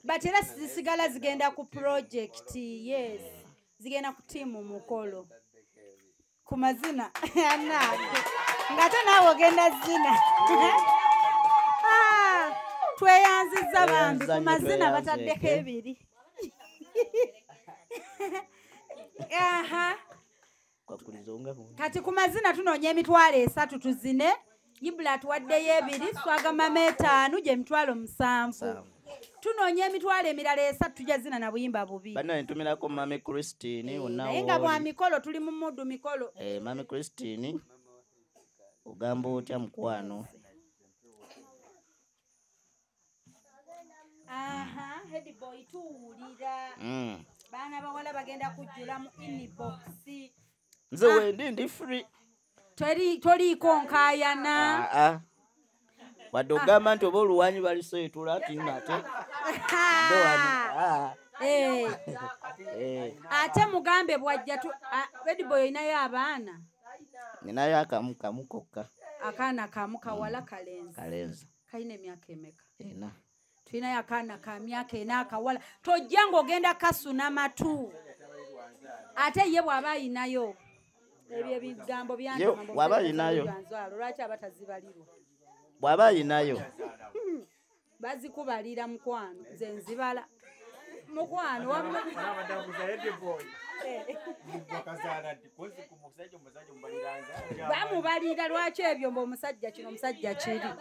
E: but era zisigala zigenda ku project yes zigenda ku timu mukolo ku mazina ngate nawe ogenda zina tweyanziza bambi ku mazina bataddeko 2 kati ku mazina tunoonya 3 tuzine Ibula tuwaddeyo 2 swaga mama 5 gye 7 tunoonya 3 tujja zina na buyimba bubi
H: bana ntumirako mami Christine
E: naye nga bwa mikolo tuli mu muddu mikolo
H: mami Christine ogamba otya mukwano
E: head boy tuwulira baana bawala bagenda kujjula mu inbox
H: nze wendi free
E: toliiko nkaayana
H: wadde ogamba nti oba oluwanyi baliseetula tinate
E: ate mugambe bwajja ediboy inayo abaana
H: ninayo akamu kamu kokka
E: akaana kamu kawala kalenzi kalina emyaka emeka tulinayo akaana ka myaka 4 akawala tojja ng'ogenda kasuna matu ate ye bw'aba ayinayo ebyo ebigambo
H: bw'aba ayinayo
E: lwaki abatazibalirwa
H: bw'aba ayinayo
E: bazikubalira mukwano nze nzibala mukwano bamubalira lwaki ebyo mbaomusajja kino omusajja kiri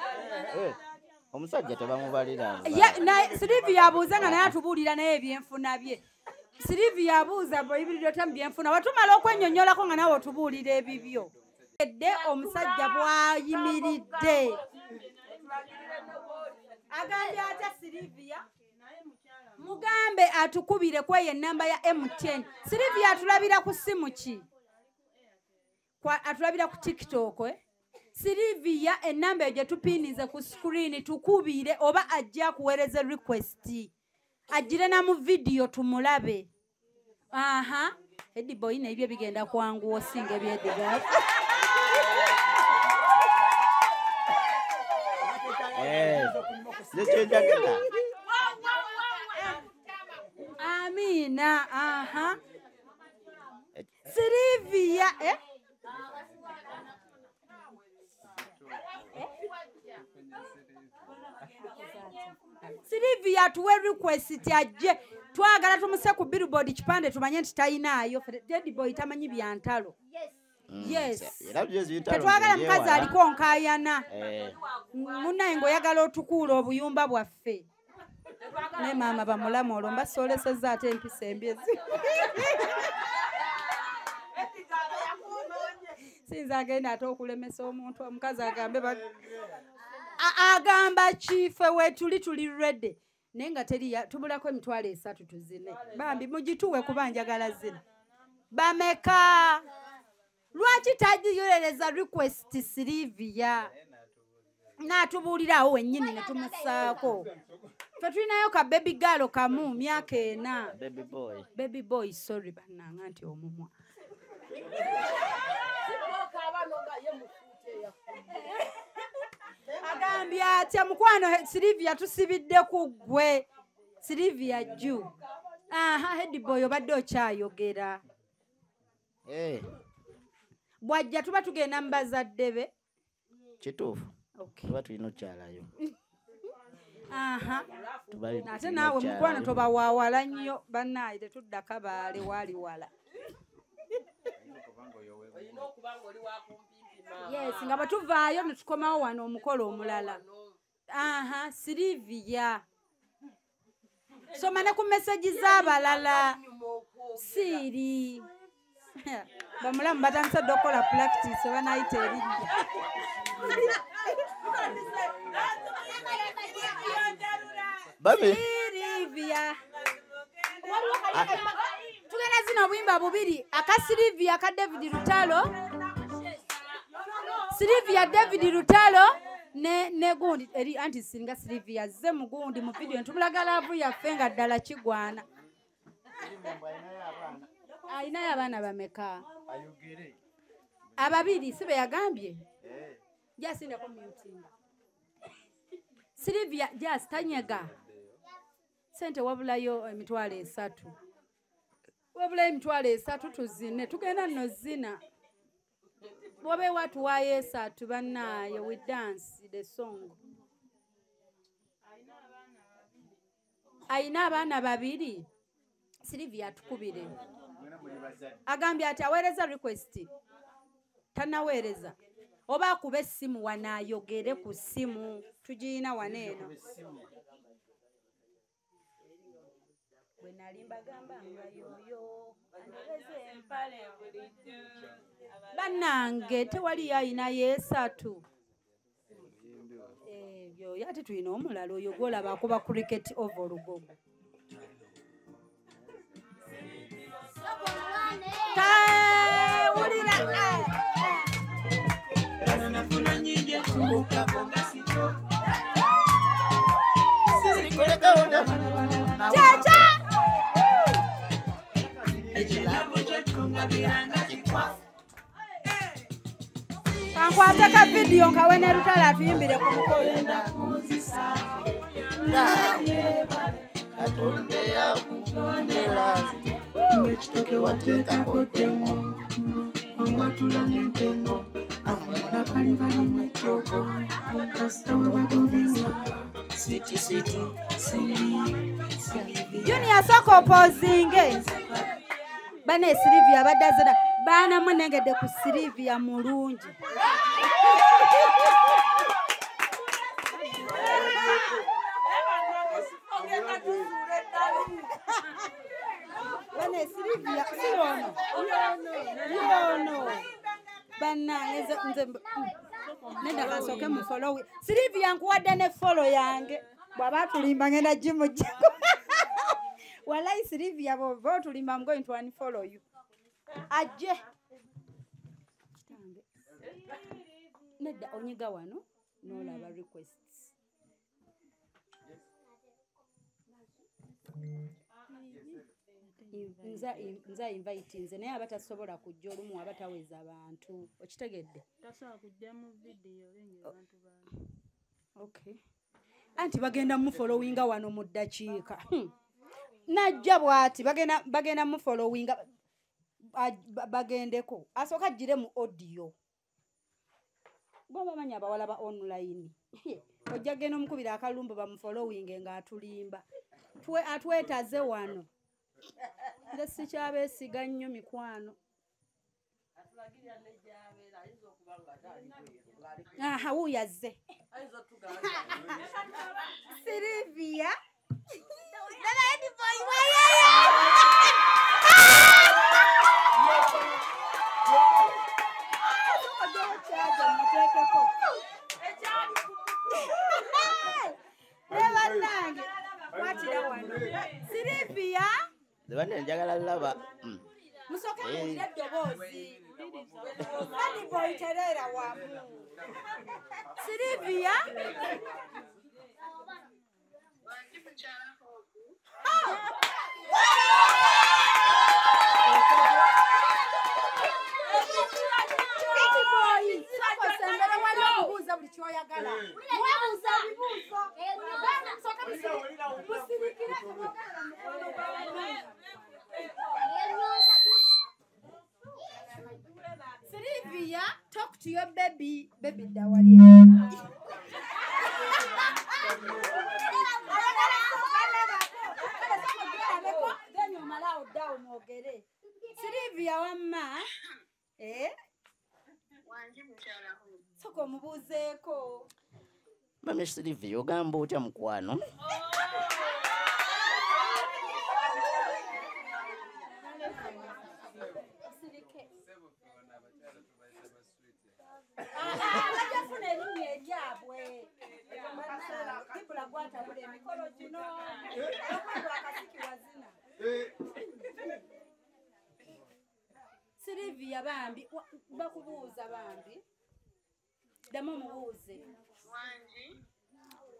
H: omusajja tebamubalira
E: Silivia abuuza nga naye atubuulira naye ebyenfuna bye Silivia abuuza bw'ebiriro tamu byenfuna watumala okwennyonnyolako nga nawe otubuulira ebibyo edde omusajja bw'ayimiridde agambye ate Silivia mugambe atukubire kweyo ennamba ya MTN Silivia atulabira ku simu ki atulabira ku TikTok Silivia ennamba eyo gye tupinize ku screen tukubire oba ajja kuweereza request ajire na mu video tumulabe Eddie boy nebyo bigenda kwangu osinga ebyediga Amina Silivia Silivia tuwe request ajje twagala tumuse ku billboard kipande tumanye nti tayinaayo Eddie boy tamanyi byantalo yes tetwagala mukazi aliko nkaayana munnaye ng'oyagala otukuula obuyumba bwaffe ne maama bamulamu olwo mbasoolesezza ate empisa embyezi sinza agenda ate okulemesa omuntu omukazi agambe agamba kiife wetuli ready naye nga tubulako 3 tuzine bambi mugituwe kuba njagala zina bameka lwaki tagiyolereza request Silivia n'atubuulirawo wennyini ne tumusaako fe tulinayo ka baby girl kamu myaka 4 baby boy sorry bannanga nti omumwa agambye atya mukwano Silivia tusibidde ku ggwe Silivia Ju Headboy obadde okyayogera bwajja tuba tugenda mu bazadde be
H: kituufu tuba tulina okyalayo
E: ate naawe mukwano tobawaawala nnyo bannaayi tetuddako baale waali wala yes nga bwe tuvaayo ne tukomawo wano omukolo omulala Silivia soma ne ku meseji z'abalala siiri bamulamu batandise dde okukola practice oba nayita erinnya Silivia tugenda zino obuyimba bubiri aka Silivia aka David Lutalo Silivia David Lutalo ne gundi eri anti singa Silivia ze mugundi mu video ntulaga laavu yaffe nga ddala kigwana ayina abaana bameka ababiri sibe yagambye jasindako mutinga Silivia jas tanyega sente wabulayo emitwalo 3 wabulayo emitwalo 3 tuzine tugenda nno zina bobe watu waye 3 bannaye we dance the song ayina abaana babiri Silivia atukubire agambye ati aweereza request tanaweereza oba akuba essimu wanaayogere ku ssimu tugiyina waneeno bwe nali mbagamba nga yoyo andereze empale bannange tewali yayina yeesatu ebyo yate tulina omulala oyo gwolaba akuba cricket over lugogo kankwateka video nga wene Lutalo atuyimbire ku mukolo Junior Soko pozinge bane Silivia badazira bana munengedde ku Silivia mulungi bane Silivia yono bana nze nenda kasoke mu follow Silivia nkuwadde ne follow yange bwaba tulimba ngenda jimu jako walai Silivia bo tulimba I'm going to unfollow you aje nedda onyiga wano n'olaba requests nza invite nze naye abatasobola kujja olumu abataweza abantu okitegedde
I: tasobola kujja mu video lenye abantu bana
E: okay anti bagenda mu followinga wano mu ddakiika najja bwati bagenda mu followinga bagendeko asooka ajjire mu audio bamanyi abawala ba online ojja genda omukubira akalumbu bamufollowinge ng'atulimba atwetaze wano nze sikyabeesiga nnyo mikwano wuuyazze Silivia Silivia
H: Bane njagala laba
E: musoke muwulire eddoboozi Headboy tereera wamu Silivia Headboy soko sembere wali omubuuza buli kyoyagala mwebuuza ebibuuzo musirikire temwogala mukono Sylvia, talk to your baby. Baby, dawali. Then you allow down ogere. Sylvia, wamma. Soko mubuzeeko.
H: Mami Sylvia, ogamba otya mukwano?
E: Sylvia bambi bakubuuza bambi dama mubuuze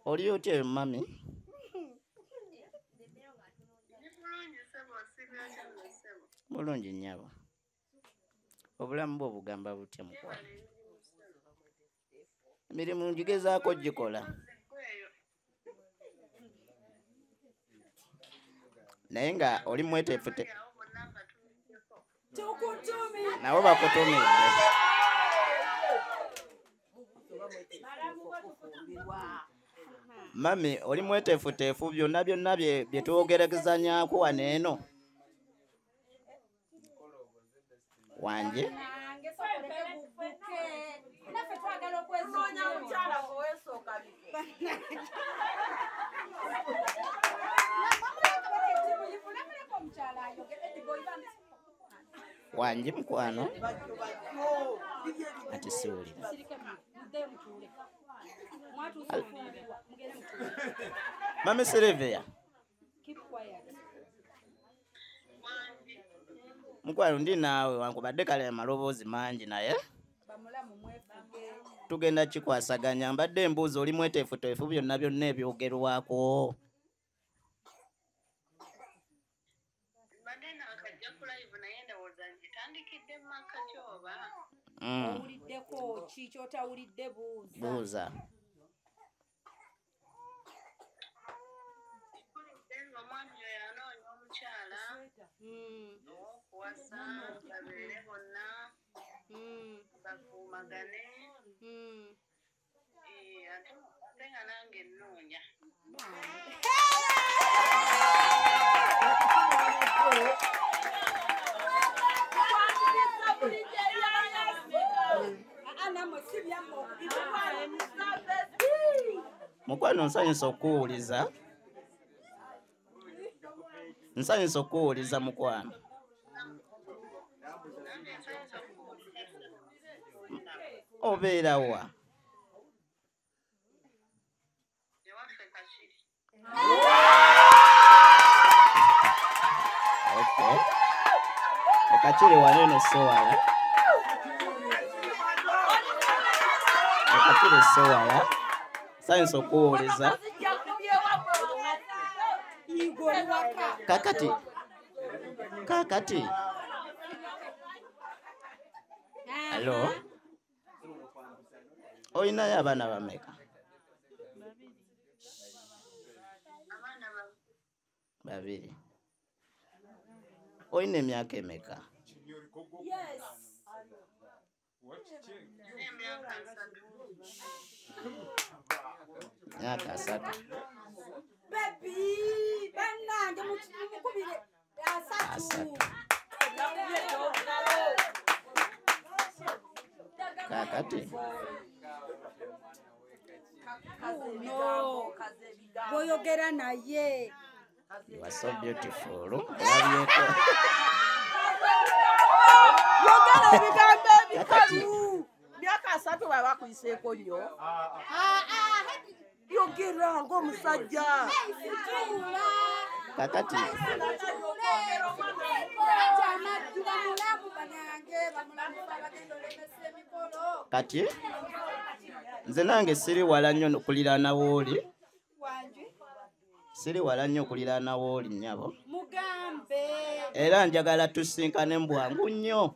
H: Oli otya mami? Bulungi nnyabo. Obulamu bwo bugamba butya mukwano? Emirimu ngigezaako gikola. Naye nga oli mweteefu nabo bakutumidde. Mami, oli mweteefuteefu byonna byonna bye twogeragezanyaako wano eno. Wanje? Wanje mukwano? Ati siwulira. Mami Sylvia. Mukwano ndi naawe wankubadde kale amaloboozi mangi naye tugenda kikwasaganya. Mbadde embuuza oli mweteefuteefu byonna byonna ebyogerwako.
E: Owuliddeko ki ky'otawulidde
H: buuza. Mukwano nsanyusa okuwuliza. Nsanyusa okuwuliza mukwano. Obeera wa? Okay. Ekakiri wano eno sewala. Ekakiri sewala. Nsanyusa okuwuliza. Kakati. Hello? Oyinayo abaana bameka? Babiri. Oyina emyaka emeka? Myaka 3.
E: Baby, bannange mukubire 3.
H: Kakati.
E: No. Boyogera naye.
H: You are so beautiful.
G: Myaka 3 baba kuiseeko nnyo. Yogera ng'omusajja.
H: Kakati. Kati nze nange siri wala nnyo okuliraana wooli. Siri wala nnyo okuliraana wooli nnyabo.
E: Mugambe.
H: Era njagala tusinkane mbwangu nnyo.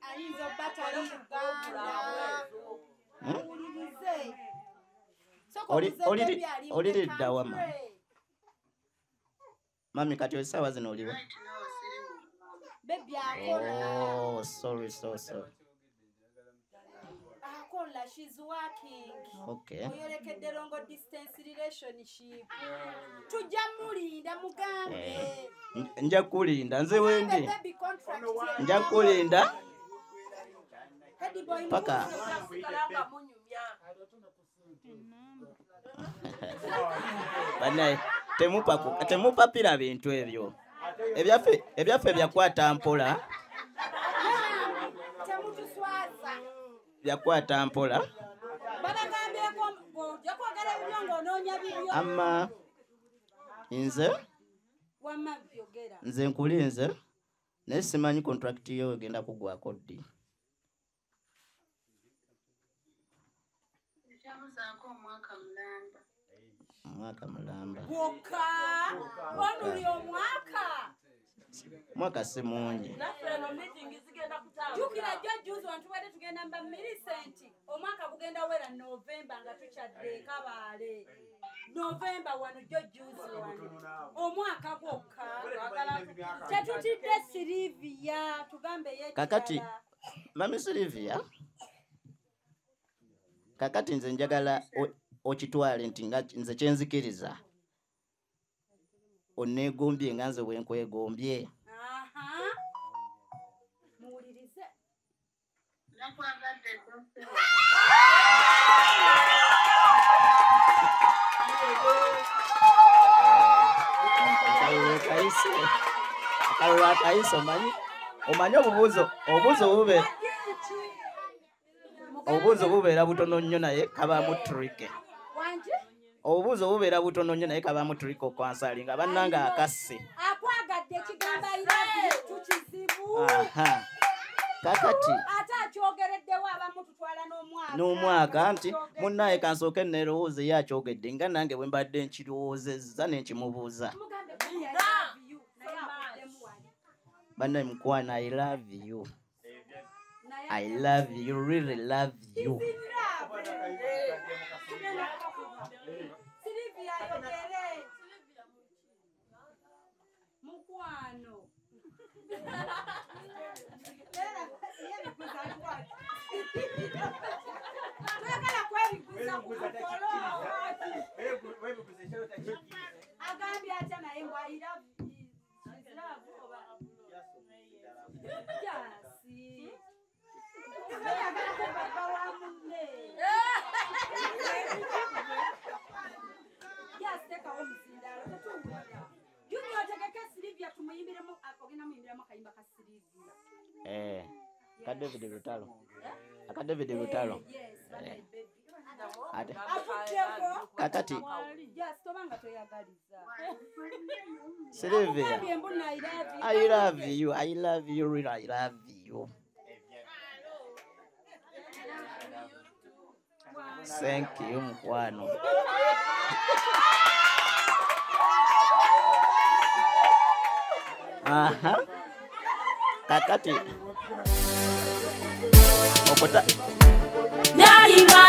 E: Ayinza batali Uganda.
H: Olilidda wama. Mami kati osawa zino oliwa.
E: Baby akola.
H: Oh, sorry.
E: Akola, she's working.
H: Okay.
E: Oyolekedde long distance relationship. Tujja mulinda mugambe.
H: Nja kulinda nze wendi.
E: Baby contract.
H: Nja kulinda.
E: Head boy.
H: Paka. Banaye temupapira bintu ebyo. Ebyaffe byakwata mpola.
E: Temutuswaza.
H: Byakwata mpola.
E: Banagambyeko okwagala ebyo ng'onoonya bibyo.
H: Amma nze
E: Wamma byogera.
H: nze nkulinze naye simanyi contract yo egenda kugwako ddi. Mwaka mulamba.
E: Boka. Onuli omwaka.
H: Mwaka si mungi.
E: Jukira juzi wantu wade tugenda mba Millicent. Omwaka gugenda wera November nga tukyadde Kabaale. November wano juzi wano. Omwaka gwokka. Tetutidde Silivia tugambe yekirala.
H: Kakati Mami Silivia. Kakati nze njagala okitwale nti nga nze kyenzikiriza. Onneegombye nga nze bwenkwegombye.
E: Muwulirize.
H: Akalulu akayise omanyi obubuuzo bubeera butono nnyo naye kabaamu trike. Obubuuzo bubeera butono nnyo naye kabaamu trike okwansali nga bannanga akasse.
E: Akwagadde ekigamba irabi tukizibu.
H: Kakati
E: ate akyogereddewo abamu tutwala
H: n'omwaka nti munnaye kansooke neerowooza ye akyogedde nga nange bwe mbadde nkirowoozezza ne nkimubuuza. Bannaye mukwana, I love you. I love you, really love you.
E: Silivia yogere. Mukwano. Agambye atya naye mbwayira jasi ayagala ku baba wa munne jasitekawo omusindalo tetuwulira juni otegeke Silivia tumuyimbiremu ogenda muyimbiramu akayimba ka Silivia
H: Ka David Lutalo. Aka David Lutalo. Ate kakati Silivia, I love you, really, I love you. Thank you, mkwano. Kakati okota
F: Dalimba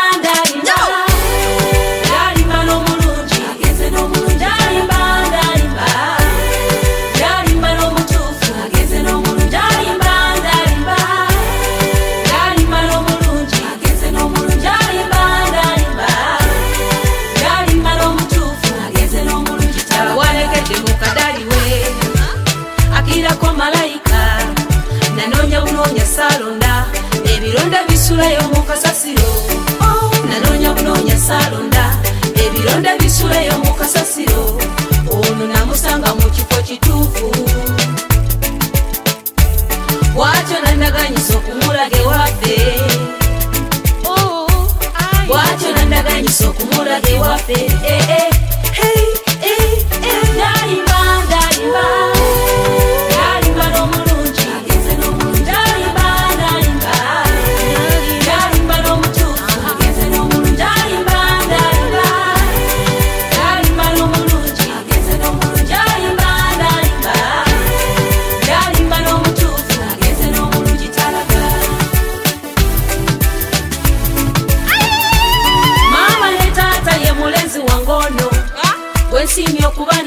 F: n'omulungi agenze n'omulungi Dalimba n'omutuufu agenze n'omulungi Dalimba n'omulungi agenze n'omulungi Dalimba n'omutuufu agenze n'omulungi Tawalegedde mu kadali we akirako malayika nanoonya bunoonya saalonda ebironda bisulayo mu kasasiro nanoonya bunoonya saalonda ebironda bisulayo mu kasasiro ono namusanga mu kifo kituufu bwatyo nandaganyisa okumulaga ewaffe bwatyo nandaganyisa okumulaga ewaffe Dalimba n'omulungi agenze n'omulungi Dalimba n'omutuufu agenze n'omulungi Dalimba n'omulungi agenze n'omulungi Dalimba n'omutuufu agenze n'omulungi talaga Mama ne taata ye mule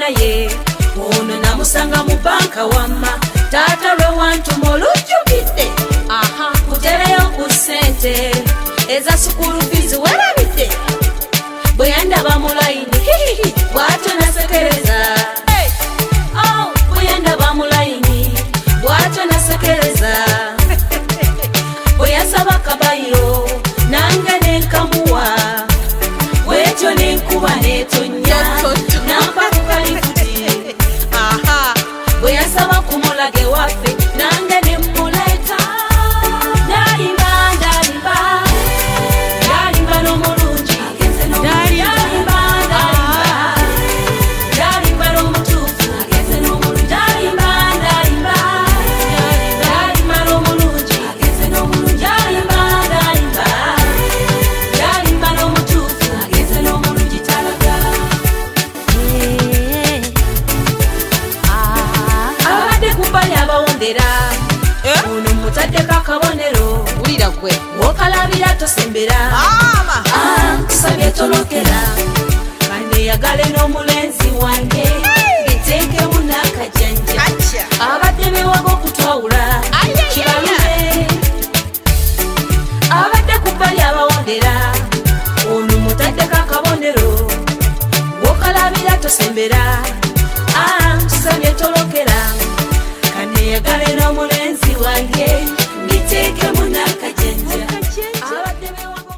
F: kubana ye ono namusanga mu banka wamma taata lwe wantuma olujjukidde kutereyo ku ssente eza sukulu fizi werabidde bwe yandaba mu layini bw'atyo nasekereza bwe yandaba mu layini bw'atyo nasekereza bwe yasaba kabayiro nange nenkamuwa bwetyo nenkuba netonnya nampa ku kalifuti bwe yasaba ku mulage waffe nange nemmuleeta ndalimba ndalimba ndalimba n'omulungi ndalimba ndalimba n'omutuufu ndalimba ndalimba ndalimba n'omulungi ndalimba ndalimba n'omutuufu n'omulungi talaga abadde kubbali abawondera ono mutaddeko akabonero wokalabira tosembera tusabye tolokera kaneyagale n'omulenzi wange biteekemu n'akajanja abadde bewaga okutwawula kibalume abadde kubbali abawondera ono mutaddeko akabonero wokalabira tosembera tusabye tolokera kaneyagale n'omulenzi wange ngiteekemu n'akajanja abadde bewaga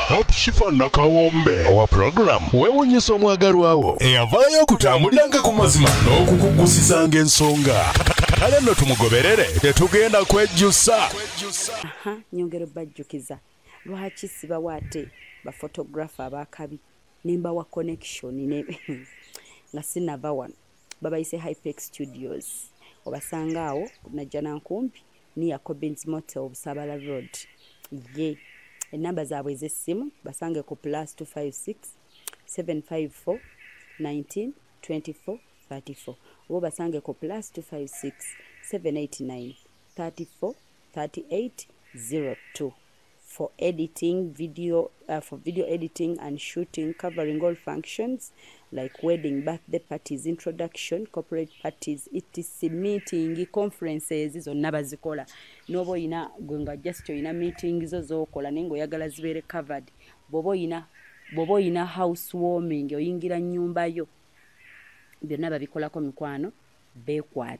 A: Hope Shifa Nakawombe owa program wewunyisa omwagalwawo eyavaayo okutambuliranga ku mazima n'okukugusizanga ensonga kale nno tumugoberere tetugenda kwejjusa.
B: Nyongera bajjukiza lwaki sibawa ate bafotografa abakabi nemba wa connection ne nga sinava wano babayise Hypex Studios obasanga awo najja nankumpi ni Jacobins Motel Busabala Road ye enamba zaabwe ez'essimu basange ku +256 754 19 24 34 oba basange ku +256 789 34 38 02 for editing video editing and shooting covering all functions like wedding, birthday parties, introduction, corporate parties, etc, meeting, conferences zonna bazikola nobo ina gwenga just ina meeting zo kola nengo yagala zibere covered bobo ina housewarming oyingira nyumba yo byonna babikolako mikwano bekwate